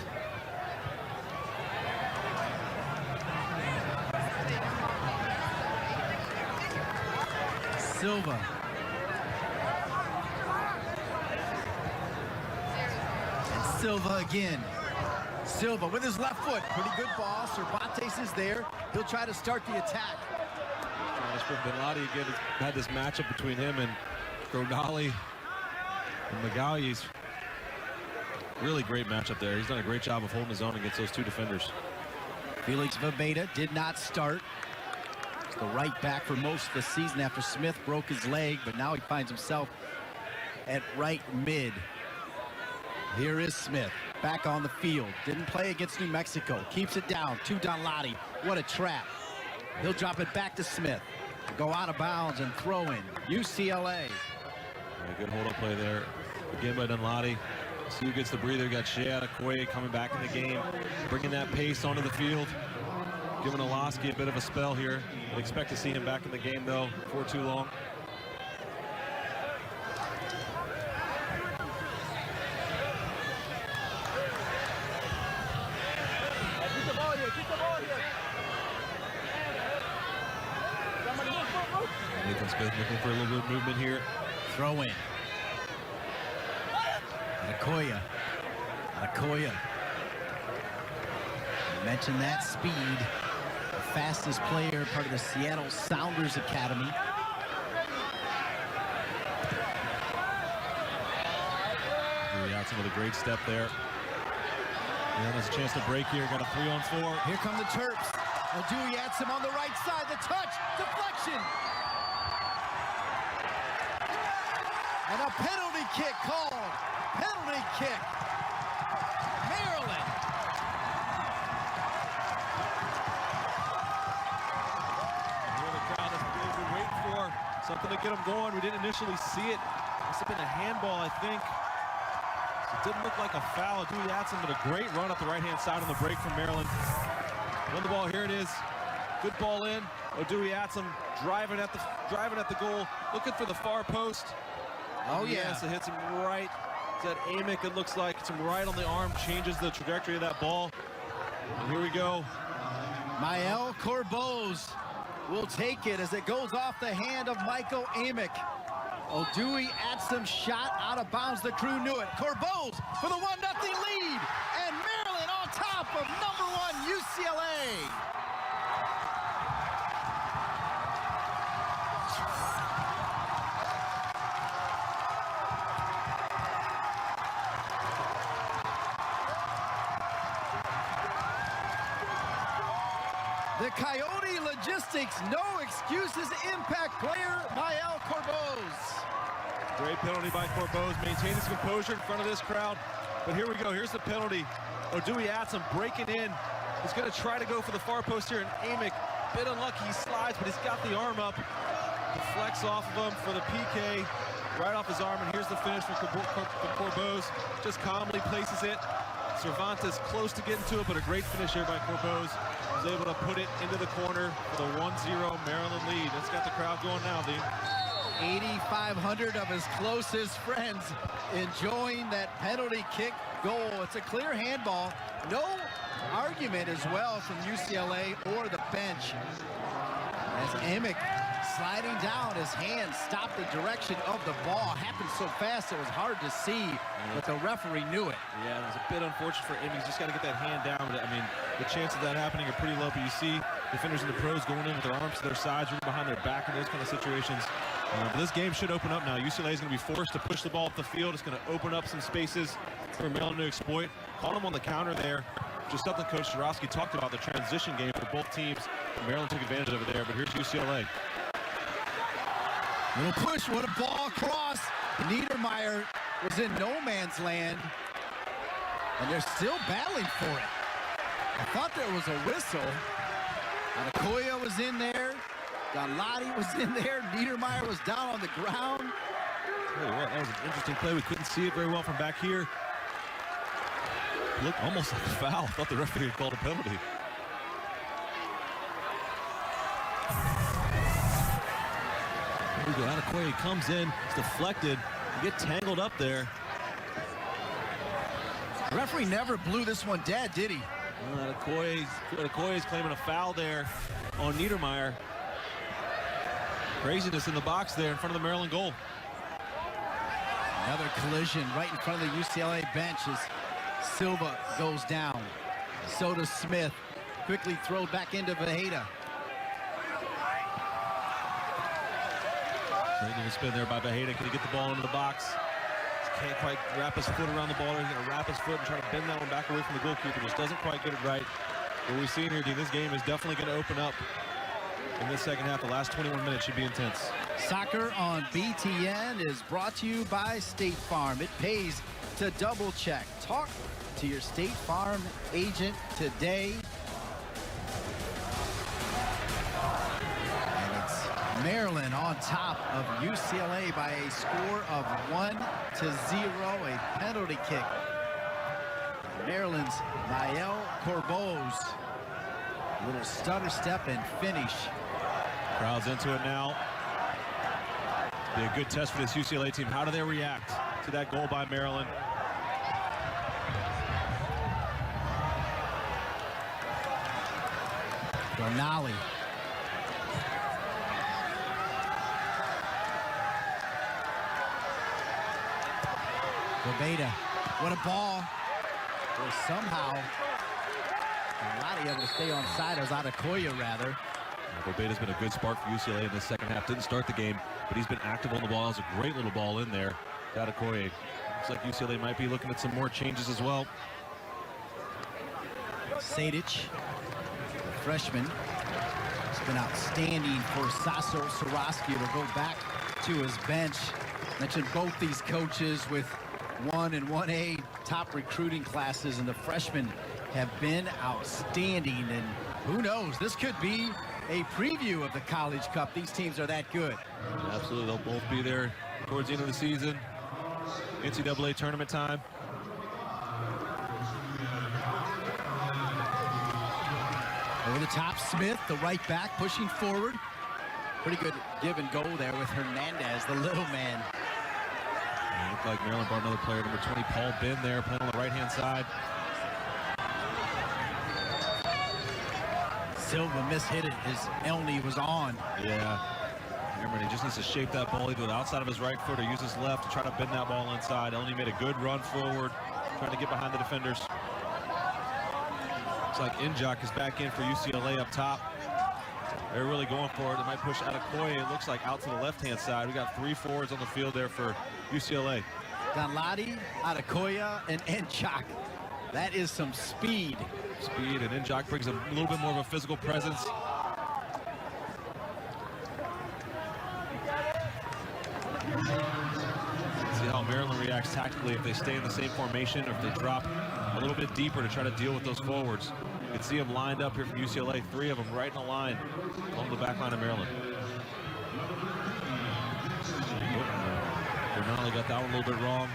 Silva. And Silva again. Silva with his left foot. Pretty good ball. Cervantes is there. He'll try to start the attack. Benladi again has had this matchup between him and Gronali and Magalis. Really great matchup there. He's done a great job of holding his own against those two defenders. Felix Vaveda did not start. He's the right back for most of the season after Smith broke his leg, but now he finds himself at right mid. Here is Smith back on the field. Didn't play against New Mexico. Keeps it down to Donladi. What a trap. He'll drop it back to Smith. Go out of bounds and throw in. UCLA. Yeah, good hold-up play there. Again by Donladi. See who gets the breather. Got Shea Adekoye coming back in the game. Bringing that pace onto the field. Giving Olaski a bit of a spell here. I'd expect to see him back in the game, though, before too long. Nathan Smith looking for a little bit of movement here. Throw in. Adekoye. Adekoye. I mentioned that speed. The fastest player, part of the Seattle Sounders Academy. Really out with a great step there. And there's a chance to break here. Got a 3-on-4. Here come the Terps. Dewey adds him on the right side. The touch. Deflection. And a penalty kick called. Penalty kick. Maryland. Here the crowd is waiting for something to get them going. We didn't initially see it. Must have been a handball, I think. It didn't look like a foul. Dewey Atson with a great run up the right-hand side on the break from Maryland. Won the ball. Here it is. Good ball in. Dewey Atson driving at the goal, looking for the far post. Oh, yes, it hits him right. It's that Amick, it looks like. It's him right on the arm, changes the trajectory of that ball. And here we go. Mael Corboz will take it as it goes off the hand of Michael Amick. Dewey Atson shot out of bounds. The crew knew it. Corboz for the 1-0 lead. And Maryland on top of #1 UCLA. The Coyote Logistics, no excuses, impact player, Mael Corboz. Great penalty by Corboz, maintaining his composure in front of this crowd. But here we go, here's the penalty. Dewey Atson breaking in. He's gonna try to go for the far post here, and Amick, bit unlucky, he slides, but he's got the arm up. Deflects off of him for the PK, right off his arm, and here's the finish from Corboz. Just calmly places it. Cervantes close to getting to it, but a great finish here by Corboz. Was able to put it into the corner for the 1-0 Maryland lead. That's got the crowd going now, Dean. 8,500 of his closest friends enjoying that penalty kick goal. It's a clear handball. No argument as well from UCLA or the bench. As Amick sliding down, his hand stopped the direction of the ball. Happened so fast it was hard to see, but the referee knew it. Yeah, it was a bit unfortunate for Amick. He's just got to get that hand down. But I mean, the chances of that happening are pretty low. But you see defenders in the pros going in with their arms to their sides, right behind their back in those kind of situations. But this game should open up now. UCLA is going to be forced to push the ball up the field. It's going to open up some spaces for Maryland to exploit. Caught him on the counter there. Just something Coach Swarovski talked about, the transition game for both teams. Maryland took advantage of it there, but here's UCLA. Little push, what a ball across. Niedermeyer was in no man's land. And they're still battling for it. I thought there was a whistle. Adekoya was in there. Donladi was in there. Niedermeyer was down on the ground. Tell you what, that was an interesting play. We couldn't see it very well from back here. Looked almost like a foul. I thought the referee had called a penalty. Here we go. Adekoya comes in. It's deflected. You get tangled up there. The referee never blew this one dead, did he? Adekoya's claiming a foul there on Niedermeyer. Craziness in the box there in front of the Maryland goal. Another collision right in front of the UCLA bench as Silva goes down. So does Smith. Quickly thrown back into Vejeda. Great little spin there by Vejeda. Can he get the ball into the box? Can't quite wrap his foot around the ball. He's going to wrap his foot and try to bend that one back away from the goalkeeper, which doesn't quite get it right. What we've seen here, this game is definitely going to open up in this second half. The last 21 minutes should be intense. Soccer on BTN is brought to you by State Farm. It pays to double check. Talk to your State Farm agent today. And it's Maryland on top of UCLA by a score of 1-0, a penalty kick. Maryland's Nael Corboz. Little stutter step and finish. Crowd's into it now. Be a good test for this UCLA team. How do they react to that goal by Maryland? Donali. Vejeda. What a ball. Well, somehow Donladi able to stay on side. It was Adekoya rather. Vobeda's been a good spark for UCLA in this second half. Didn't start the game, but he's been active on the ball. It was a great little ball in there. Adekoya. Looks like UCLA might be looking at some more changes as well. Sadic, the freshman, has been outstanding for Sasso Soroski. Will go back to his bench. Mentioned both these coaches with 1 and 1A top recruiting classes, and the freshmen have been outstanding. And who knows, this could be a preview of the College Cup. These teams are that good. Absolutely, they'll both be there towards the end of the season. NCAA tournament time. Over the top, Smith, the right back, pushing forward. Pretty good give and go there with Hernandez, the little man. It looked like Maryland brought another player, number 20, Paul Ben there, playing on the right-hand side. Silva mishit it as Elney was on. Yeah. Remember, he just needs to shape that ball either the outside of his right foot or use his left to try to bend that ball inside. Elney made a good run forward, trying to get behind the defenders. Looks like Njok is back in for UCLA up top. They're really going for it. They might push Adekoya, it looks like, out to the left-hand side. We got 3 forwards on the field there for UCLA. Donladi, Adekoya, and Njok. That is some speed. Speed, and Njok brings a little bit more of a physical presence. See how Maryland reacts tactically if they stay in the same formation or if they drop a little bit deeper to try to deal with those forwards. You can see them lined up here from UCLA, 3 of them right in a line along the back line of Maryland. Bernali got that one a little bit wrong.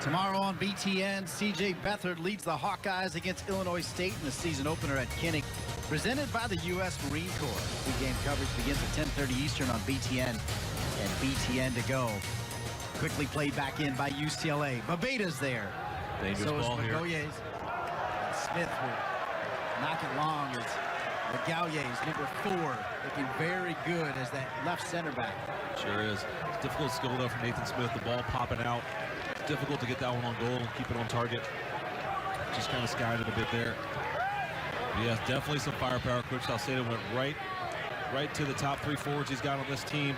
Tomorrow on BTN, C.J. Beathard leads the Hawkeyes against Illinois State in the season opener at Kinnick, presented by the U.S. Marine Corps. Pre-game coverage begins at 10:30 Eastern on BTN and BTN to go. Quickly played back in by UCLA. Babeda's there. Dangerous so is ball here. Magoyes. Smith will knock it long as Magoyes, number 4, looking very good as that left center back. Sure is. It's difficult skill though from Nathan Smith. The ball popping out. Difficult to get that one on goal and keep it on target. Just kind of skied it a bit there. But yeah, definitely some firepower. Coach Salcedo went right to the top 3 forwards he's got on this team.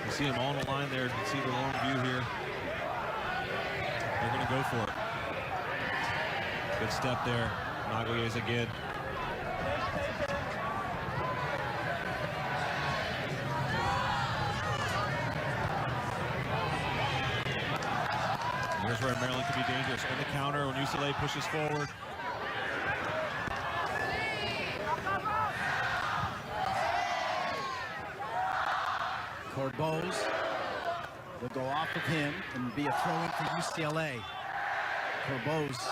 You see him on the line there. You can see the long view here. They're going to go for it. Good step there. Magoyes again. Here's where Maryland could be dangerous. UCLA pushes forward. Corbeau's will go off of him and be a throw-in for UCLA. Corbeau's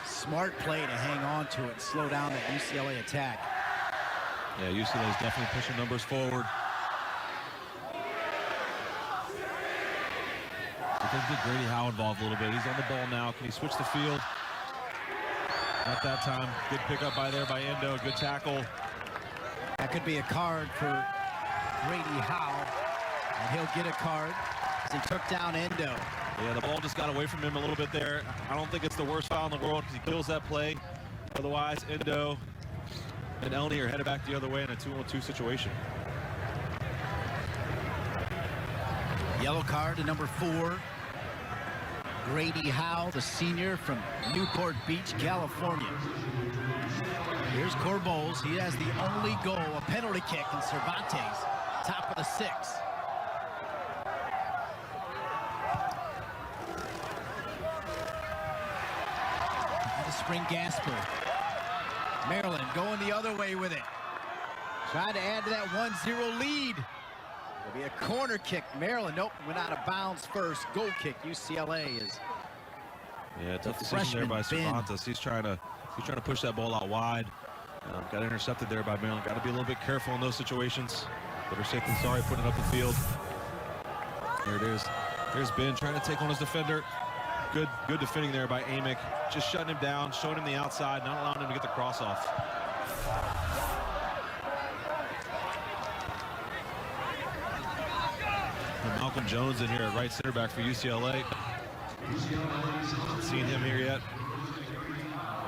smart play to hang on to it, slow down that UCLA attack. Yeah, UCLA is definitely pushing numbers forward. I think get Grady Howe involved a little bit. He's on the ball now. Can he switch the field? Not that time. Good pickup by Endo. Good tackle. That could be a card for Grady Howe, and he'll get a card as he took down Endo. Yeah, the ball just got away from him a little bit there. I don't think it's the worst foul in the world because he kills that play. Otherwise, Endo and Elney are headed back the other way in a 2-on-2 situation. Yellow card to number 4. Grady Howe, the senior from Newport Beach, California. Here's Corbeau's. He has the only goal, a penalty kick, and Cervantes, top of the 6. Spring Gasper. Maryland going the other way with it. Trying to add to that 1-0 lead. It'll be a corner kick. Maryland, nope, went out of bounds first. Goal kick, UCLA is. Yeah, tough decision there by Cervantes. He's trying to push that ball out wide. Got intercepted there by Maryland. Got to be a little bit careful in those situations. Better safe than sorry putting it up the field. There it is. There's Ben trying to take on his defender. Good defending there by Amick. Just shutting him down, showing him the outside, not allowing him to get the cross off. And Malcolm Jones in here at right center back for UCLA. Haven't seen him here yet.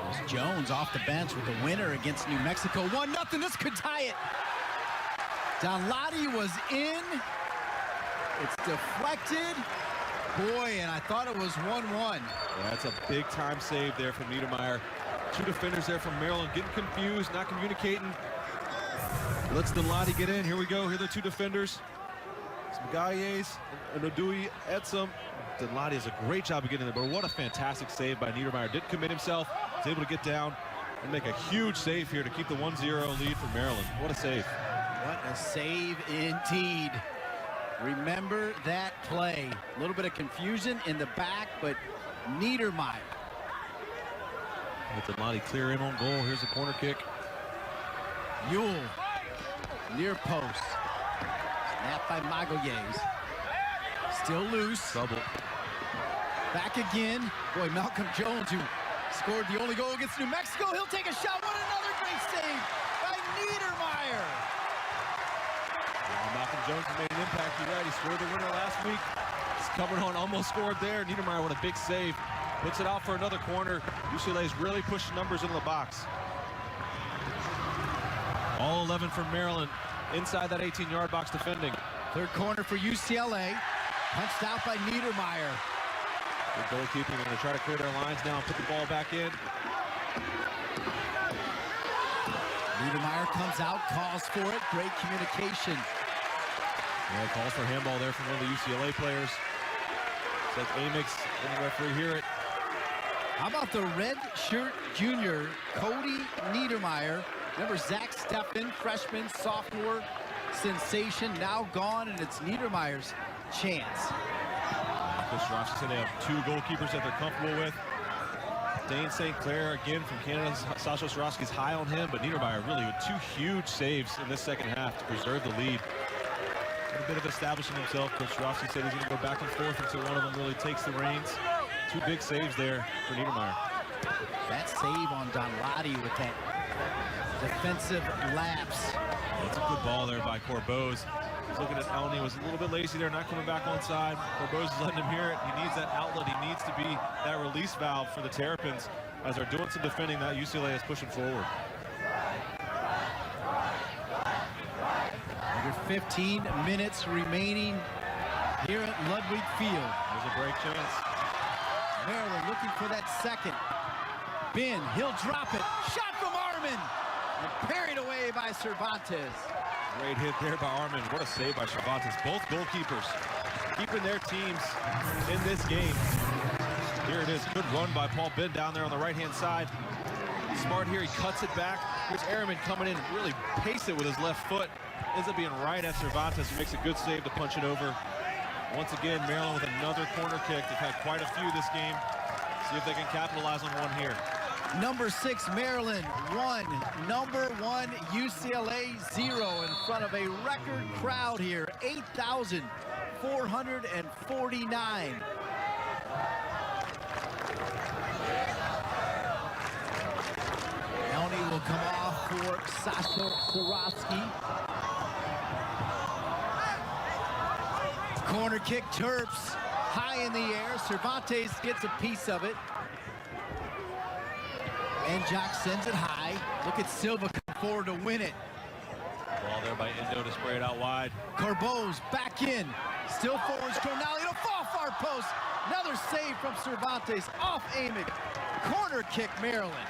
There's Jones off the bench with the winner against New Mexico. 1-0, this could tie it. Donladi was in. It's deflected. Boy, and I thought it was 1-1. Yeah, that's a big-time save there from Niedermeyer. 2 defenders there from Maryland getting confused, not communicating. Let's Donladi get in. Here we go. Here are the 2 defenders. Some Galles and Odui Edsum. Donladi does a great job of getting there, but what a fantastic save by Niedermeyer. Didn't commit himself. Was able to get down and make a huge save here to keep the 1-0 lead for Maryland. What a save. What a save indeed. Remember that play. A little bit of confusion in the back, but Niedermeyer. Let Donladi clear in on goal. Here's a corner kick. Yule, near post. Snap by Magalhaes. Still loose. Double. Back again. Boy, Malcolm Jones, who scored the only goal against New Mexico. He'll take a shot. What another great save by Niedermeyer. Malcolm Jones has made an impact. You're right. He scored the winner last week. He's coming on, almost scored there. Niedermeyer with a big save. Puts it out for another corner. UCLA's really pushed numbers into the box. All 11 for Maryland inside that 18-yard box defending. Third corner for UCLA. Punched out by Niedermeyer. Good goalkeeping. They're going to try to clear their lines now and put the ball back in. Niedermeyer comes out, calls for it. Great communication. Yeah, calls for handball there from one of the UCLA players. Says Amix, and the referee hear it. How about the red shirt junior, Cody Niedermeyer? Remember Zach Steffen, freshman, sophomore, sensation, now gone, and it's Niedermeyer's chance. Coach Rossi said they have 2 goalkeepers that they're comfortable with. Dane St. Clair, again, from Canada. Sasha Swarovski's high on him, but Niedermeyer really with 2 huge saves in this second half to preserve the lead. A bit of establishing himself. Coach Rossi said he's going to go back and forth until one of them really takes the reins. 2 big saves there for Niedermeyer. That save on Donladi with that defensive lapse. That's a good ball there by Corbeau's. He's looking at Elney, was a little bit lazy there, not coming back on side. Corbeau's is letting him hear it. He needs that outlet. He needs to be that release valve for the Terrapins as they're doing some defending that UCLA is pushing forward. Under 15 minutes remaining here at Ludwig Field. There's a break chance. Maryland looking for that second. Ben, he'll drop it. Shot from Armin. And parried away by Cervantes. Great hit there by Armin. What a save by Cervantes. Both goalkeepers keeping their teams in this game. Here it is, good run by Paul Ben down there on the right-hand side. Smart here, he cuts it back. Here's Ehrman coming in, really pace it with his left foot. Ends up being right at Cervantes, who makes a good save to punch it over. Once again, Maryland with another corner kick. They've had quite a few this game. See if they can capitalize on one here. Number 6, Maryland, 1. Number 1, UCLA, 0 in front of a record crowd here, 8,449. Elney will come off for Sasha Sarowski. Corner kick, Terps, high in the air. Cervantes gets a piece of it. And Jock sends it high. Look at Silva come forward to win it. Ball there by Indo to spray it out wide. Corbeau's back in. Still forwards, Cronali, it'll fall far post. Another save from Cervantes off Amick. Corner kick, Maryland.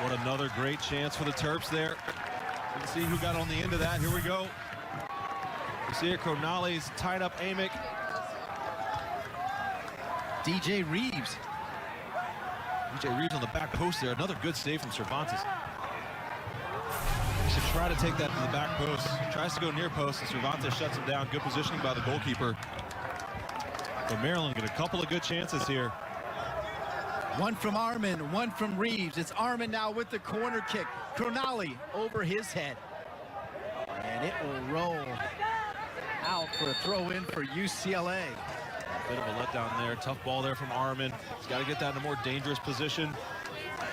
What another great chance for the Terps there. Let's see who got on the end of that. Here we go. You see it, Cronali's tied up Amick. DJ Reeves. DJ Reeves on the back post there. Another good save from Cervantes. He should try to take that to the back post. Tries to go near post, and Cervantes shuts him down. Good positioning by the goalkeeper. But Maryland get a couple of good chances here. One from Armin, one from Reeves. It's Armin now with the corner kick. Cronali over his head. And it will roll out for a throw-in for UCLA. Bit of a letdown there. Tough ball there from Armin. He's got to get that in a more dangerous position.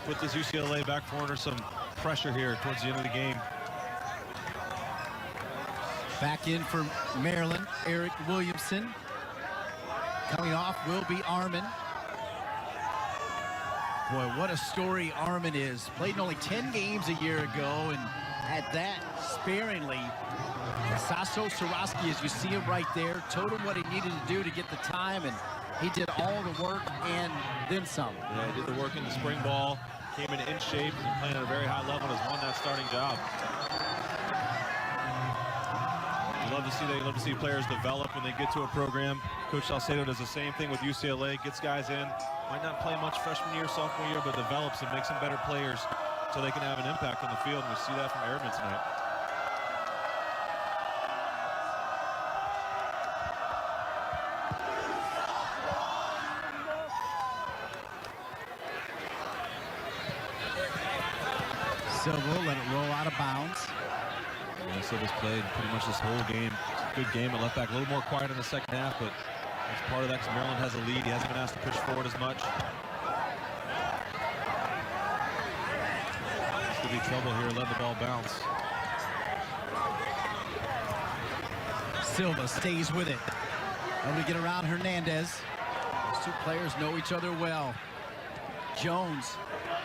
Put this UCLA back four under some pressure here towards the end of the game. Back in for Maryland, Eric Williamson. Coming off will be Armin. Boy, what a story Armin is. Played in only 10 games a year ago and had that sparingly. Sasso Sarowski, as you see him right there, told him what he needed to do to get the time, and he did all the work and then some. Yeah, he did the work in the spring ball, came in shape, and playing at a very high level, and has won that starting job. You love to see players develop when they get to a program. Coach Salcedo does the same thing with UCLA, gets guys in, might not play much freshman year, sophomore year, but develops and makes them better players so they can have an impact on the field, and we see that from Ehrman tonight. Silva let it roll out of bounds. Yeah, Silva's played pretty much this whole game. It's a good game at left back. A little more quiet in the second half, but as part of that, because Maryland has a lead, he hasn't been asked to push forward as much. This could be trouble here, letting the ball bounce. Silva stays with it. And we get around Hernandez. Those two players know each other well. Jones,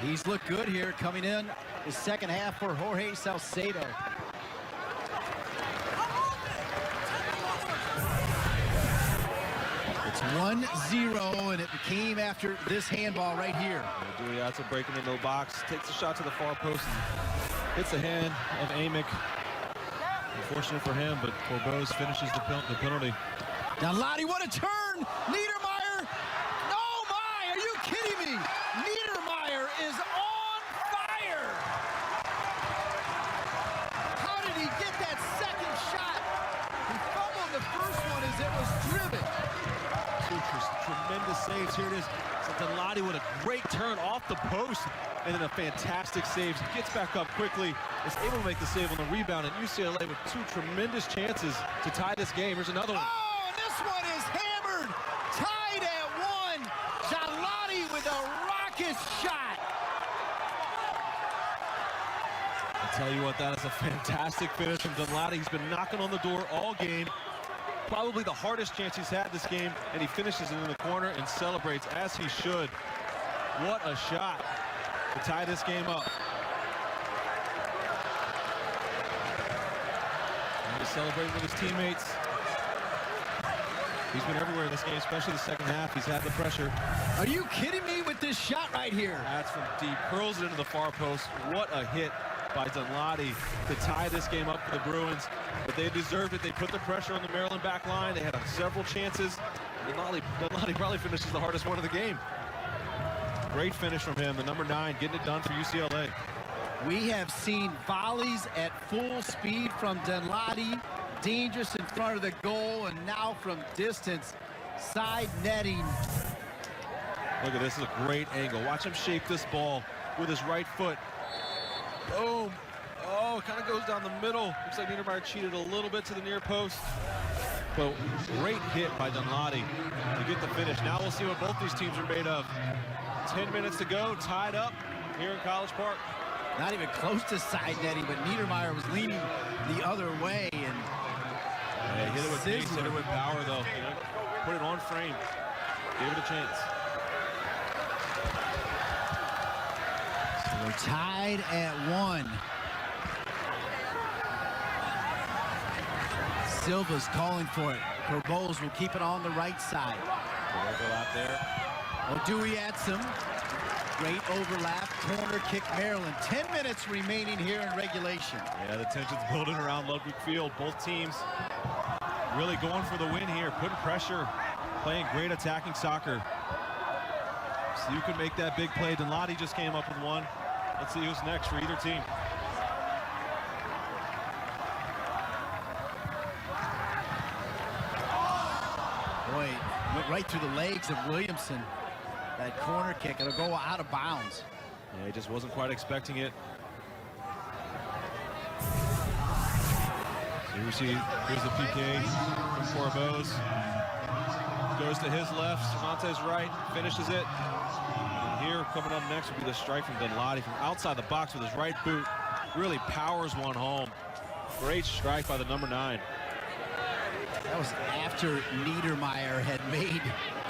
he's looked good here coming in the second half for Jorge Salcedo. It's 1-0, and it came after this handball right here. Duiatsa breaking into the box, takes a shot to the far post, and hits the hand of Amick. Unfortunate for him, but Corbeau finishes the penalty. Now Lottie, what a turn! Niedermeyer! Oh my, are you kidding me? Niedermeyer is on fire! How did he get that second shot? He fumbled the first one as it was driven. Two tremendous saves. Here it is. Lottie with a great turn off the post, and then a fantastic save. He gets back up quickly, is able to make the save on the rebound, and UCLA with two tremendous chances to tie this game. Here's another one. Oh, and this one is hammered, tied at 1. Jalati with a rocket shot. I'll tell you what, that is a fantastic finish from Jalati. He's been knocking on the door all game. Probably the hardest chance he's had this game, and he finishes it in the corner and celebrates as he should. What a shot to tie this game up. And he's celebrating with his teammates. He's been everywhere in this game, especially the second half. He's had the pressure. Are you kidding me with this shot right here? That's from deep, curls it into the far post. What a hit by Dunladi to tie this game up for the Bruins. But they deserved it. They put the pressure on the Maryland back line. They had several chances, Denlati probably finishes the hardest one of the game. Great finish from him, the number 9, getting it done for UCLA. We have seen volleys at full speed from Denlati, dangerous in front of the goal, and now from distance, side netting. Look at this, is a great angle. Watch him shape this ball with his right foot. Boom. Oh, it kind of goes down the middle. Looks like Niedermeyer cheated a little bit to the near post. But great hit by Denlati to get the finish. Now we'll see what both these teams are made of. 10 minutes to go, tied up here in College Park. Not even close to side netting, but Niedermeyer was leaning the other way. And yeah, hit it with pace, hit it with power, though. You know, put it on frame. Gave it a chance. So we're tied at 1. Silva's calling for it. Corboz will keep it on the right side. Good overlap there. Dewey Atsum. Great overlap. Corner kick Maryland. 10 minutes remaining here in regulation. Yeah, the tension's building around Ludwig Field. Both teams really going for the win here, putting pressure, playing great attacking soccer. So you can make that big play. Denlati just came up with one. Let's see who's next for either team. Boy, went right through the legs of Williamson. That corner kick, it'll go out of bounds. Yeah, he just wasn't quite expecting it. So here's the PK from Corboz. Goes to his left, Cervantes right, finishes it. And here, coming up next, will be the strike from Denlati from outside the box with his right boot. Really powers one home. Great strike by the number 9. That was after Niedermeyer had made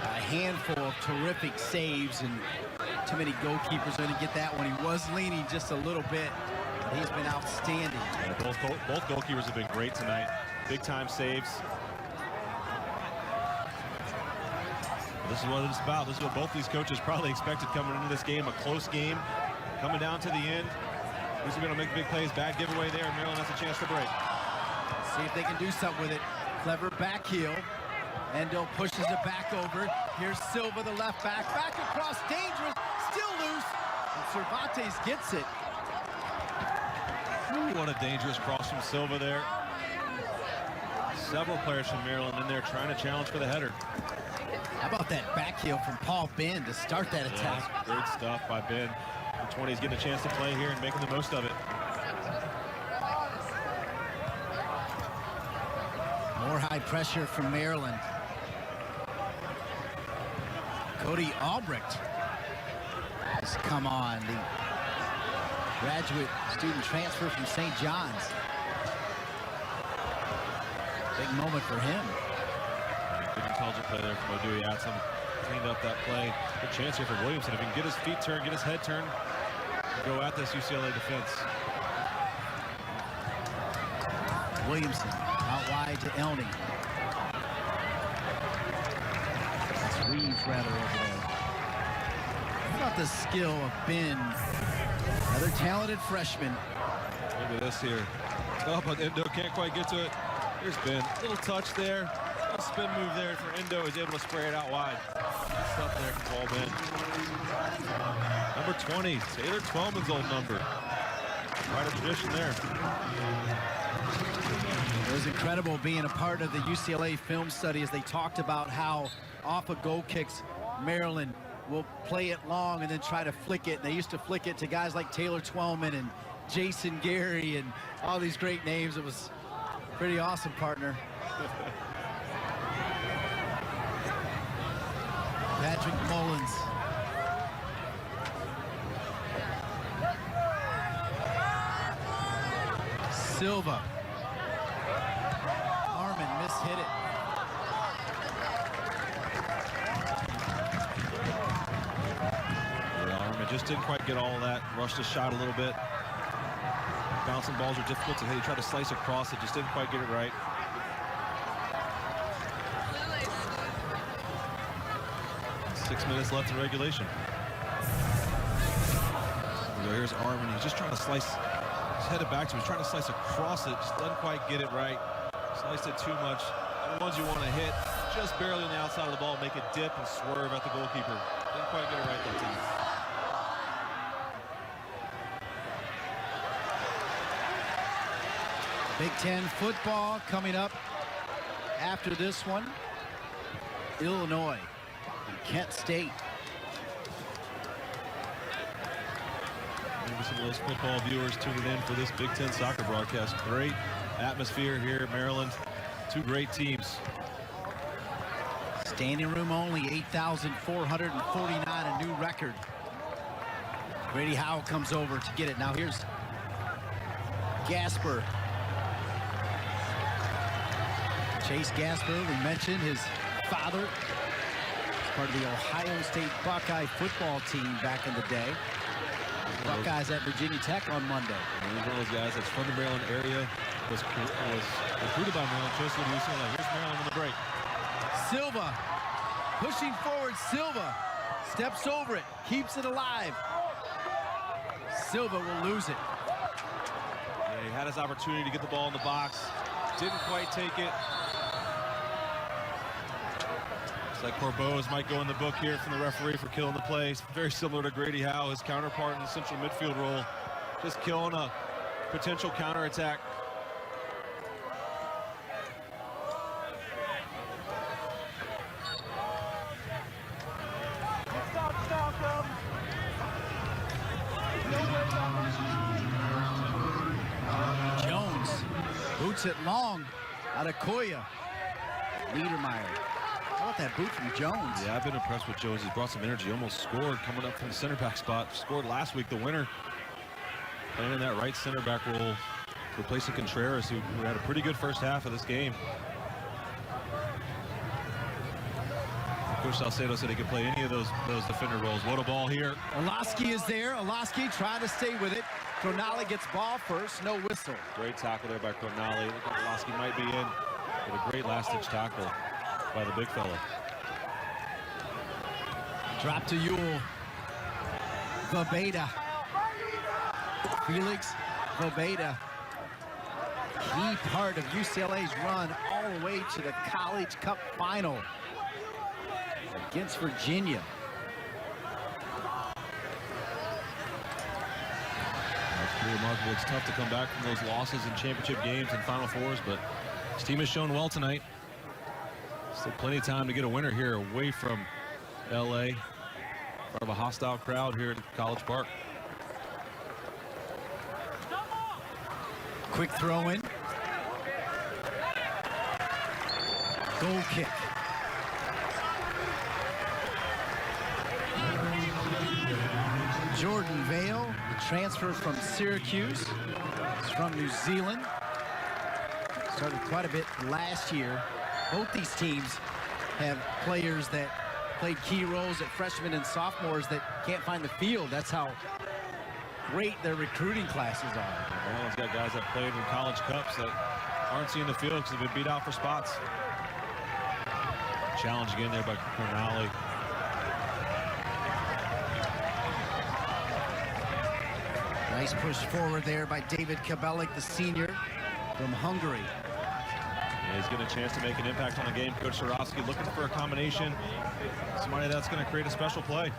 a handful of terrific saves, and too many goalkeepers are going to get that one. He was leaning just a little bit, but he's been outstanding. Yeah, both goalkeepers have been great tonight. Big time saves. This is what it's about. This is what both these coaches probably expected coming into this game. A close game, coming down to the end. Who's going to make big plays? Bad giveaway there, and Maryland has a chance to break. See if they can do something with it. Clever back heel. Endo pushes it back over. Here's Silva, the left back. Back across, dangerous, still loose. And Cervantes gets it. Ooh, what a dangerous cross from Silva there. Several players from Maryland in there trying to challenge for the header. How about that back heel from Paul Ben to start that attack? Yeah, great stuff by Ben. The 20's getting a chance to play here and making the most of it. More high pressure from Maryland. Cody Albrecht has come on, the graduate student transfer from St. John's. Big moment for him. Good intelligent play there from Dewey Atsum. Cleaned up that play. Good chance here for Williamson. If he can get his feet turned, get his head turned, go at this UCLA defense. Williamson out wide to Elney. That's Reeves rather over there. How about the skill of Ben? Another talented freshman. Look at this here. Oh, but Endo can't quite get to it. Here's Ben. Little touch there. A spin move there for Endo. He's able to spray it out wide. Good stuff there from Paul Ben. Number 20, Taylor Twellman's old number. Quite a tradition there. It was incredible being a part of the UCLA film study as they talked about how off of goal kicks, Maryland will play it long and then try to flick it. And they used to flick it to guys like Taylor Twellman and Jason Gary and all these great names. It was pretty awesome, partner. Patrick Mullins. Silva. Armin mishit it. Yeah, Armin just didn't quite get all of that. Rushed his shot a little bit. Bouncing balls are difficult to hit. He tried to slice across it, just didn't quite get it right. Six minutes left in regulation. Here's Armin. He's just trying to slice. He's headed back to him. He's trying to slice across it. Just doesn't quite get it right. Sliced it too much. The ones you want to hit. just barely on the outside of the ball, make it dip and swerve at the goalkeeper. Didn't quite get it right that time. Big Ten football coming up after this one. Illinois and Kent State. Maybe some of those football viewers tuning in for this Big Ten soccer broadcast. Great atmosphere here at Maryland. Two great teams. Standing room only, 8,449, a new record. Grady Howell comes over to get it. Now here's Gasper. Chase Gasper, we mentioned his father, part of the Ohio State Buckeye football team back in the day. Buckeyes at Virginia Tech on Monday. And he's one of those guys that's from the Maryland area, was recruited by Maryland, chose to go to UCLA. Here's Maryland on the break. Silva pushing forward. Silva steps over it, keeps it alive. Silva will lose it. Yeah, he had his opportunity to get the ball in the box, didn't quite take it. Looks like Corbeau's might go in the book here from the referee for killing the play. Very similar to Grady Howe, his counterpart in the central midfield role, just killing a potential counterattack. Jones boots it long out of Koya. Niedermeyer. How about that boot from Jones? Yeah, I've been impressed with Jones. He's brought some energy, almost scored coming up from the center back spot. Scored last week, the winner. Playing in that right center back role, replacing Contreras, who had a pretty good first half of this game. Coach Salcedo said he could play any of those defender roles. What a ball here. Olaski is there. Olaski trying to stay with it. Cronali gets ball first, no whistle. Great tackle there by Cronali. Look like Olaski might be in. But a great last-ditch tackle by the big fella. Drop to Ewell. Vabeda. Felix Vabeda. Key part of UCLA's run all the way to the College Cup final against Virginia. That's pretty remarkable. It's tough to come back from those losses in championship games and Final Fours, but this team has shown well tonight. Still plenty of time to get a winner here away from LA. In front of a hostile crowd here at College Park. Quick throw in. Goal kick. Jordan Vale, the transfer from Syracuse. He's from New Zealand. Started quite a bit last year. Both these teams have players that played key roles at freshmen and sophomores that can't find the field. That's how great their recruiting classes are. Maryland's got guys that played in College Cups that aren't seeing the field because they've been beat out for spots. Challenge again there by Cronali. Nice push forward there by David Kabelik, the senior from Hungary. Yeah, he's getting a chance to make an impact on the game. Coach Sarowski looking for a combination. Somebody that's going to create a special play.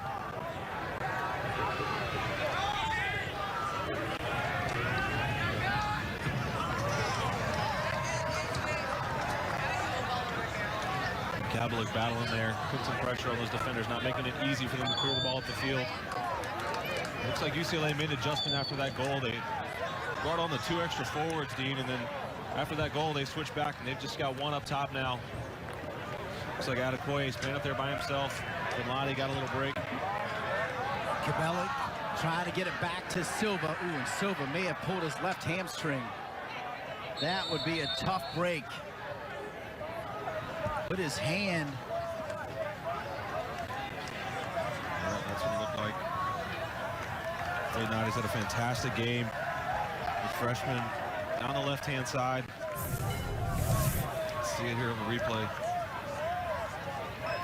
Kabelik battling there, putting some pressure on those defenders, not making it easy for them to clear the ball up the field. Looks like UCLA made an adjustment after that goal. They brought on the two extra forwards, Dean, and then after that goal, they switched back, and they've just got one up top now. Looks like Adekoye's playing up there by himself. Finlani got a little break. Kabelik trying to get it back to Silva. Ooh, and Silva may have pulled his left hamstring. That would be a tough break. Put his hand. Yeah, that's what it looked like. Late night, he's had a fantastic game. The freshman down the left-hand side. See it here on the replay.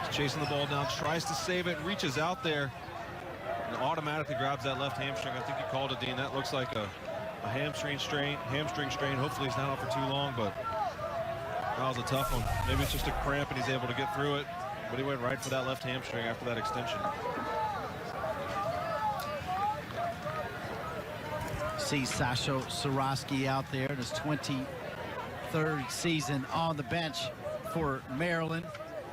He's chasing the ball down, tries to save it, reaches out there, and automatically grabs that left hamstring. I think you called it, Dean. That looks like a hamstring strain. Hopefully he's not out for too long, but That was a tough one. Maybe it's just a cramp and he's able to get through it. But he went right for that left hamstring after that extension. See Sasho Soroski out there in his 23rd season on the bench for Maryland.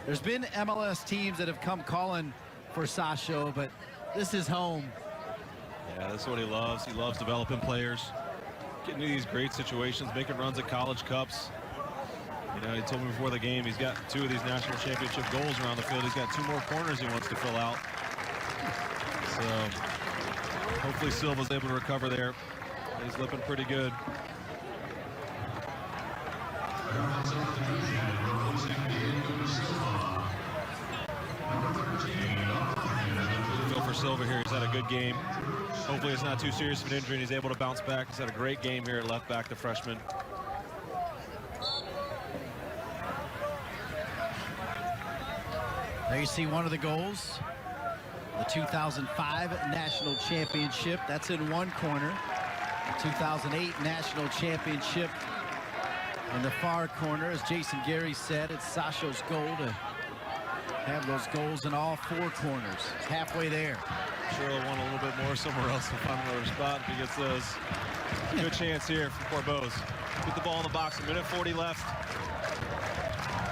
There's been MLS teams that have come calling for Sasho, but this is home. Yeah, that's what he loves. He loves developing players, getting into these great situations, making runs at college cups. You know, he told me before the game he's got 2 of these national championship goals around the field. He's got 2 more corners he wants to fill out. So hopefully Silva's able to recover there. He's looking pretty good. Feel for Silva here. He's had a good game. Hopefully it's not too serious of an injury and he's able to bounce back. He's had a great game here at left back, the freshman. There you see one of the goals. The 2005 national championship. That's in one corner. The 2008 national championship in the far corner. As Jason Gary said, it's Sasho's goal to have those goals in all 4 corners. Halfway there. Sure he'll want a little bit more somewhere else to find another spot if he gets those. Good chance here for Corbeau's. Get the ball in the box, 1:40 left.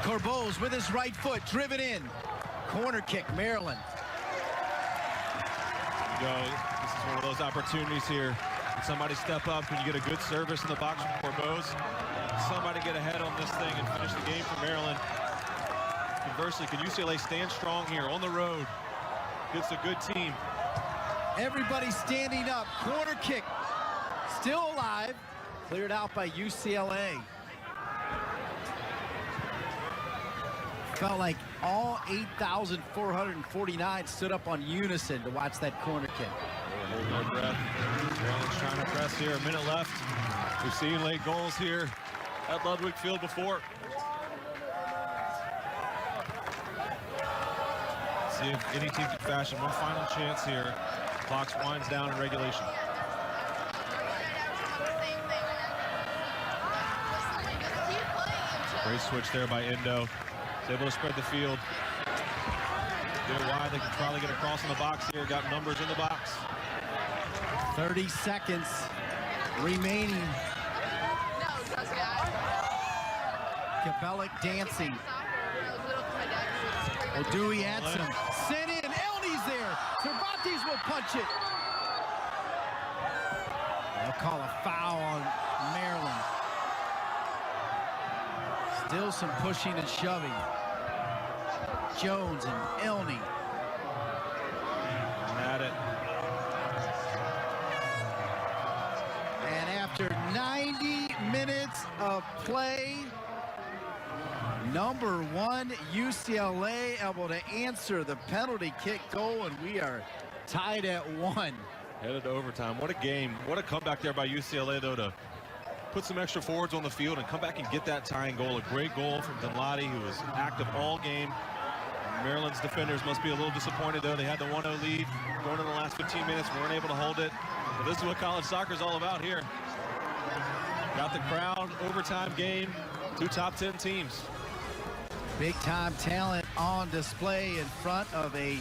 Corbeau's with his right foot, driven in. Corner kick, Maryland. There you go. This is one of those opportunities here. Can somebody step up? Can you get a good service in the box from Corbeau's? Somebody get ahead on this thing and finish the game for Maryland. Conversely, can UCLA stand strong here on the road? It's a good team. Everybody standing up. Corner kick. Still alive. Cleared out by UCLA. Felt like all 8,449 stood up on unison to watch that corner kick. Hold their breath. Maryland's trying to press here. A minute left. We've seen late goals here at Ludwig Field before. See if any team can fashion one final chance here. Clock winds down in regulation. Great switch there by Endo. He's able to spread the field. Get it wide. They can probably get across in the box here. Got numbers in the box. 30 seconds remaining. Kabelic dancing. Dewey Adson sent in. Elney's there. Cervantes will punch it. They'll call a foul on Maryland. Still some pushing and shoving. Jones and Elney. At it. And after 90 minutes of play, number 1 UCLA able to answer the penalty kick goal, and we are tied at 1. Headed to overtime. What a game. What a comeback there by UCLA, though, to put some extra forwards on the field and come back and get that tying goal. A great goal from Dunladi, who was active all game. Maryland's defenders must be a little disappointed, though. They had the 1-0 lead going in the last 15 minutes, weren't able to hold it. But this is what college soccer is all about here. Got the crowd, overtime game, 2 top 10 teams. Big time talent on display in front of a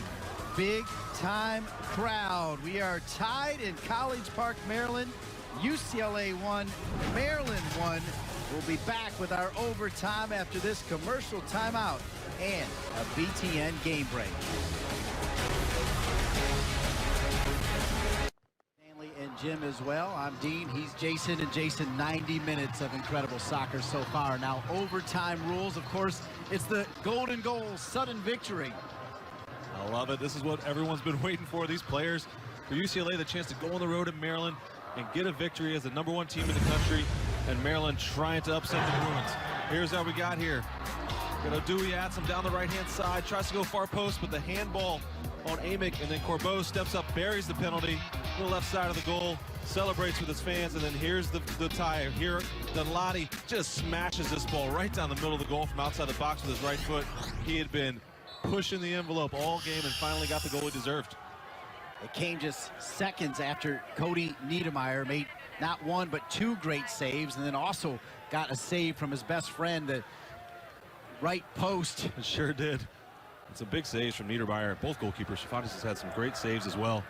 big time crowd. We are tied in College Park, Maryland. UCLA 1, Maryland 1. We'll be back with our overtime after this commercial timeout and a BTN game break. Stanley and Jim as well. I'm Dean, he's Jason, and Jason, 90 minutes of incredible soccer so far. Now overtime rules, of course, it's the golden goal, sudden victory. I love it. This is what everyone's been waiting for. These players, for UCLA, the chance to go on the road in Maryland and get a victory as the #1 team in the country, and Maryland trying to upset the Bruins. Here's how we got here. Dewey Adson down the right-hand side, tries to go far post, but the handball on Amick, and then Corbeau steps up, buries the penalty to the left side of the goal, celebrates with his fans, and then here's the tie. Here, Dunladi just smashes this ball right down the middle of the goal from outside the box with his right foot. He had been pushing the envelope all game and finally got the goal he deserved. It came just seconds after Cody Niedermeyer made not 1 but 2 great saves, and then also got a save from his best friend to right post. It sure did. It's a big saves from Niedermeyer. Both goalkeepers. Stefanis has had some great saves as well.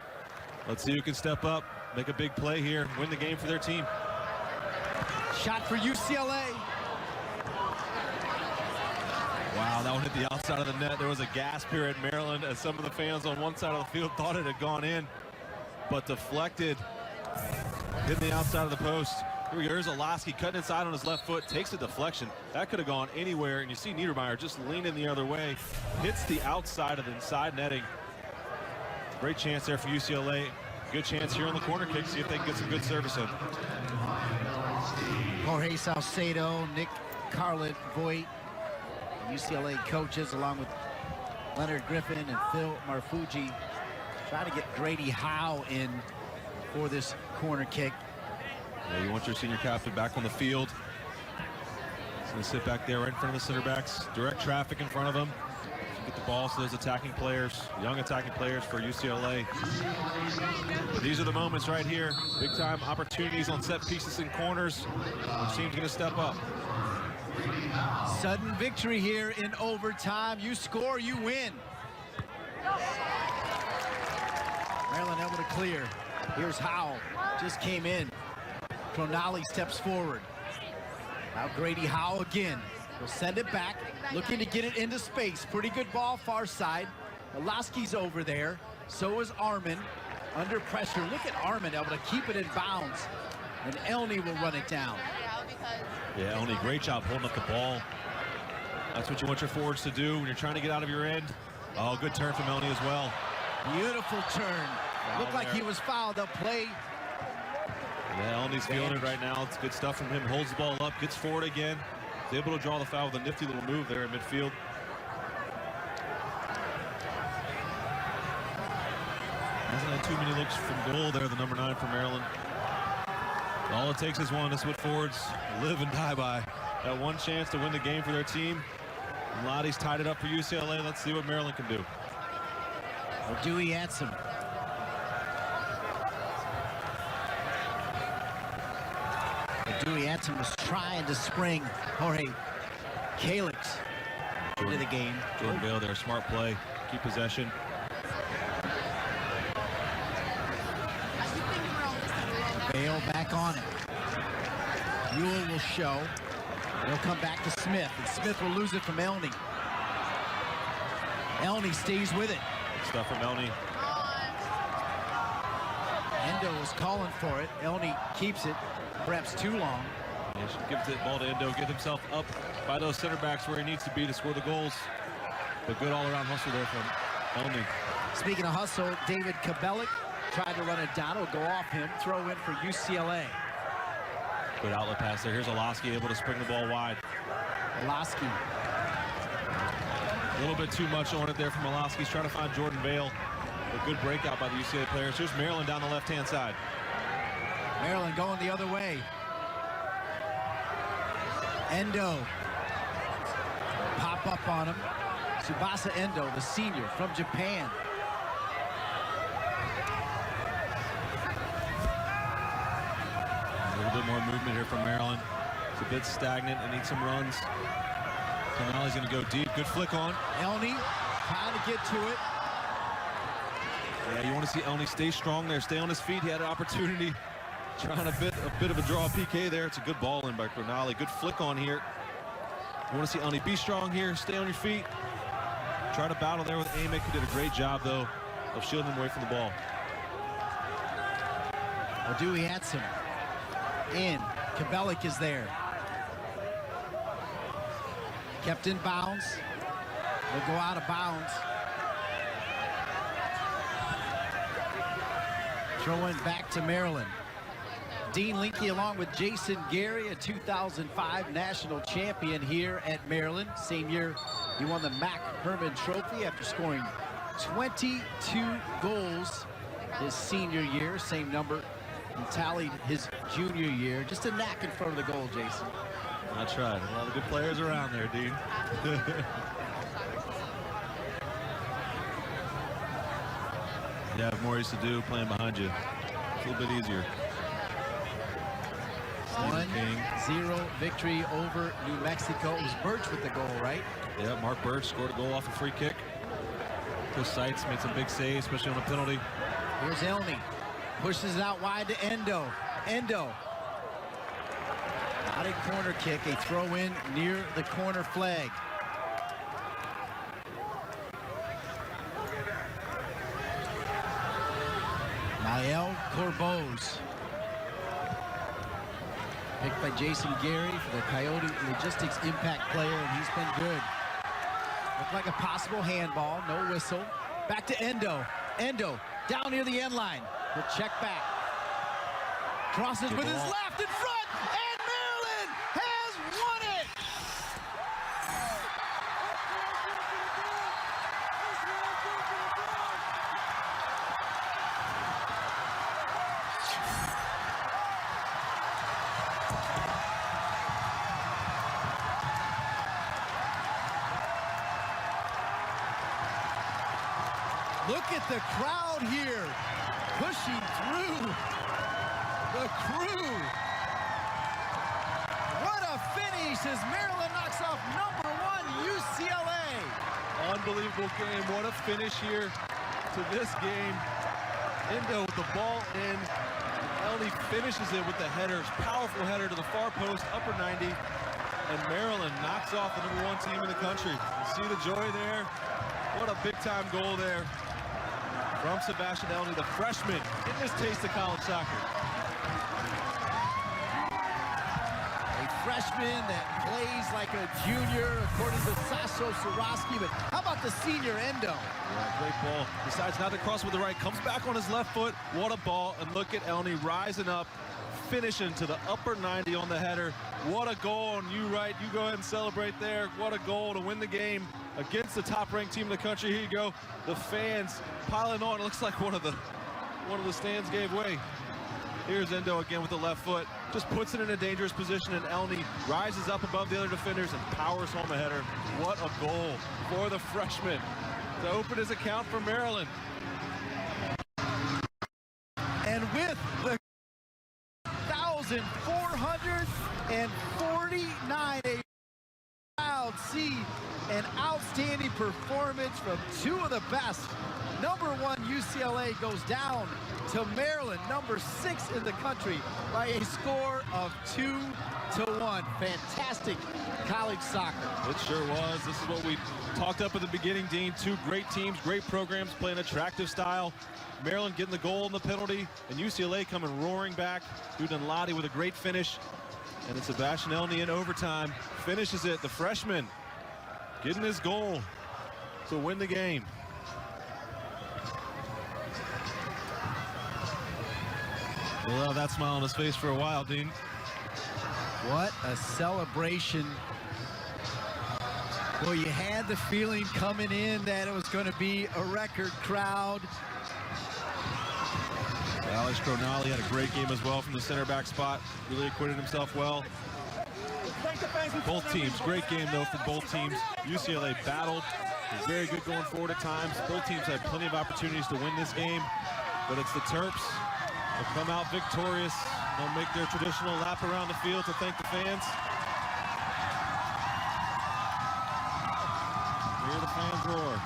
Let's see who can step up, make a big play here, win the game for their team. Shot for UCLA. Wow, that one hit the outside of the net. There was a gasp here at Maryland as some of the fans on one side of the field thought it had gone in, but deflected, hit the outside of the post. Here's Olaski cutting inside on his left foot, takes a deflection. That could have gone anywhere, and you see Niedermeyer just leaning the other way, hits the outside of the inside netting. Great chance there for UCLA. Good chance here on the corner kick, see if they can get some good service in. Jorge Salcedo, Nick Carlet, Voigt, UCLA coaches, along with Leonard Griffin and Phil Marfuji, try to get Grady Howe in for this corner kick. Yeah, you want your senior captain back on the field. He's going to sit back there right in front of the center backs. Direct traffic in front of him. Get the ball to those attacking players, young attacking players for UCLA. But these are the moments right here. Big time opportunities on set pieces and corners. Which team's going to step up? Sudden victory here in overtime. You score, you win. Maryland able to clear. Here's Howe, just came in. Tronali steps forward. Now Grady Howe again. He'll send it back, looking to get it into space. Pretty good ball, far side. Olaski's over there. So is Armin. Under pressure. Look at Armin able to keep it in bounds. And Elney will run it down. Yeah, Elney, great job holding up the ball. That's what you want your forwards to do when you're trying to get out of your end. Oh, good turn from Elney as well. Beautiful turn. Looked like he was fouled. They'll play. Yeah, Elney's feeling it right now. It's good stuff from him. Holds the ball up, gets forward again. He's able to draw the foul with a nifty little move there in midfield. Hasn't had too many looks from goal there, the number 9 for Maryland. All it takes is one. That's what forwards live and die by. That one chance to win the game for their team. And Lottie's tied it up for UCLA. Let's see what Maryland can do. Dewey Ansem. Dewey Ansem was trying to spring Jorge Calix into the game. Jordan Bale there, smart play, keep possession. Bale back on it. Ewell will show. He'll come back to Smith, and Smith will lose it from Elney. Elney stays with it. Good stuff from Elney. Endo was calling for it. Elney keeps it, perhaps too long. He should give the ball to Endo, get himself up by those center backs where he needs to be to score the goals. But good all-around hustle there from Elney. Speaking of hustle, David Kabelik tried to run it down. It'll go off him. Throw in for UCLA. Good outlet pass there. Here's Olaski able to spring the ball wide. Olaski. A little bit too much on it there from Olaski. He's trying to find Jordan Bale. A good breakout by the UCLA players. Here's Maryland down the left-hand side. Maryland going the other way. Endo. Pop up on him. Tsubasa Endo, the senior from Japan. A little bit more movement here from Maryland. It's a bit stagnant and needs some runs. So now he's going to go deep. Good flick on. Elney trying to get to it. Yeah, you want to see Elney stay strong there, stay on his feet. He had an opportunity. Trying a bit of a draw PK there. It's a good ball in by Cronali. Good flick on here. You want to see Elney be strong here, stay on your feet. Try to battle there with Amick, who did a great job, though, of shielding him away from the ball. Dewey Ansem in. Kabelik is there. Kept in bounds. Will go out of bounds. Throwing back to Maryland. Dean Linke along with Jason Gary, a 2005 national champion here at Maryland. Same year he won the Mac Herman Trophy after scoring 22 goals his senior year. Same number he tallied his junior year. Just a knack in front of the goal, Jason. That's right. A lot of good players around there, Dean. You have more to do playing behind you. It's a little bit easier. 1-0 victory over New Mexico. It was Birch with the goal, right? Yeah, Mark Birch scored a goal off a free kick. Chris Seitz made some big saves, especially on a penalty. Here's Elney. Pushes it out wide to Endo. Endo. Not a corner kick, a throw in near the corner flag. Mael Corbos. Picked by Jason Gary for the Coyote Logistics Impact player, and he's been good. Looked like a possible handball, no whistle. Back to Endo. Endo down near the end line. He'll check back. Crosses with his left in front, and Maryland has won it! Look at the crowd here, pushing through. The Crew. What a finish as Maryland knocks off #1 UCLA. Unbelievable game. What a finish here to this game. Endo with the ball in. Elney finishes it with the header. Powerful header to the far post, upper 90. And Maryland knocks off the #1 team in the country. You see the joy there? What a big-time goal there from Sebastian Elney, the freshman, getting his taste of college soccer. Freshman that plays like a junior, according to Sasho Soroski. But how about the senior Endo? Yeah, great ball. Decides not to cross with the right. Comes back on his left foot. What a ball. And look at Elney rising up, finishing to the upper 90 on the header. What a goal. And you right. You go ahead and celebrate there. What a goal to win the game against the top-ranked team in the country. Here you go. The fans piling on. It looks like one of the stands gave way. Here's Endo again with the left foot. Just puts it in a dangerous position, and Elney rises up above the other defenders and powers home a header. What a goal for the freshman to open his account for Maryland. And with the 1,449, a crowd see an outstanding performance from two of the best. #1 UCLA goes down to Maryland, #6 in the country, by a score of 2-1. Fantastic college soccer. It sure was. This is what we talked up at the beginning, Dean. Two great teams, great programs, playing attractive style. Maryland getting the goal and the penalty, and UCLA coming roaring back. Dudan Lottie with a great finish. And then Sebastian Elney in overtime finishes it. The freshman getting his goal to win the game. We'll have that smile on his face for a while, Dean. What a celebration. Well, you had the feeling coming in that it was going to be a record crowd. Alex Cronali had a great game as well from the center back spot. Really acquitted himself well. Both teams, great game though for both teams. UCLA battled, was very good going forward at times. Both teams had plenty of opportunities to win this game, but it's the Terps that come out victorious. They'll make their traditional lap around the field to thank the fans. Hear the fans roar.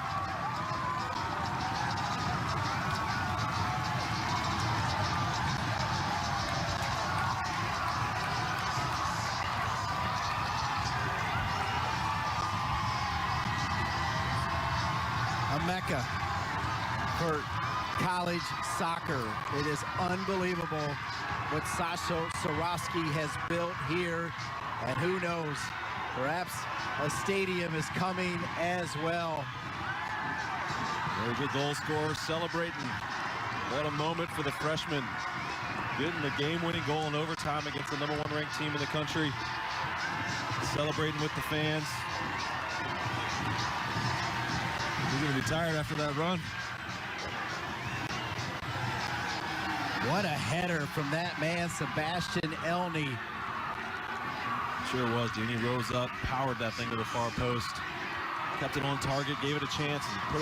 A mecca for college soccer. It is unbelievable what Sasho Soroski has built here, and who knows, perhaps a stadium is coming as well. Very good goal scorer celebrating. What a moment for the freshman, getting the game-winning goal in overtime against the #1 ranked team in the country. Celebrating with the fans. He's going to be tired after that run. What a header from that man, Sebastian Elney. Sure was, Dean. He rose up, powered that thing to the far post. Kept it on target, gave it a chance. And put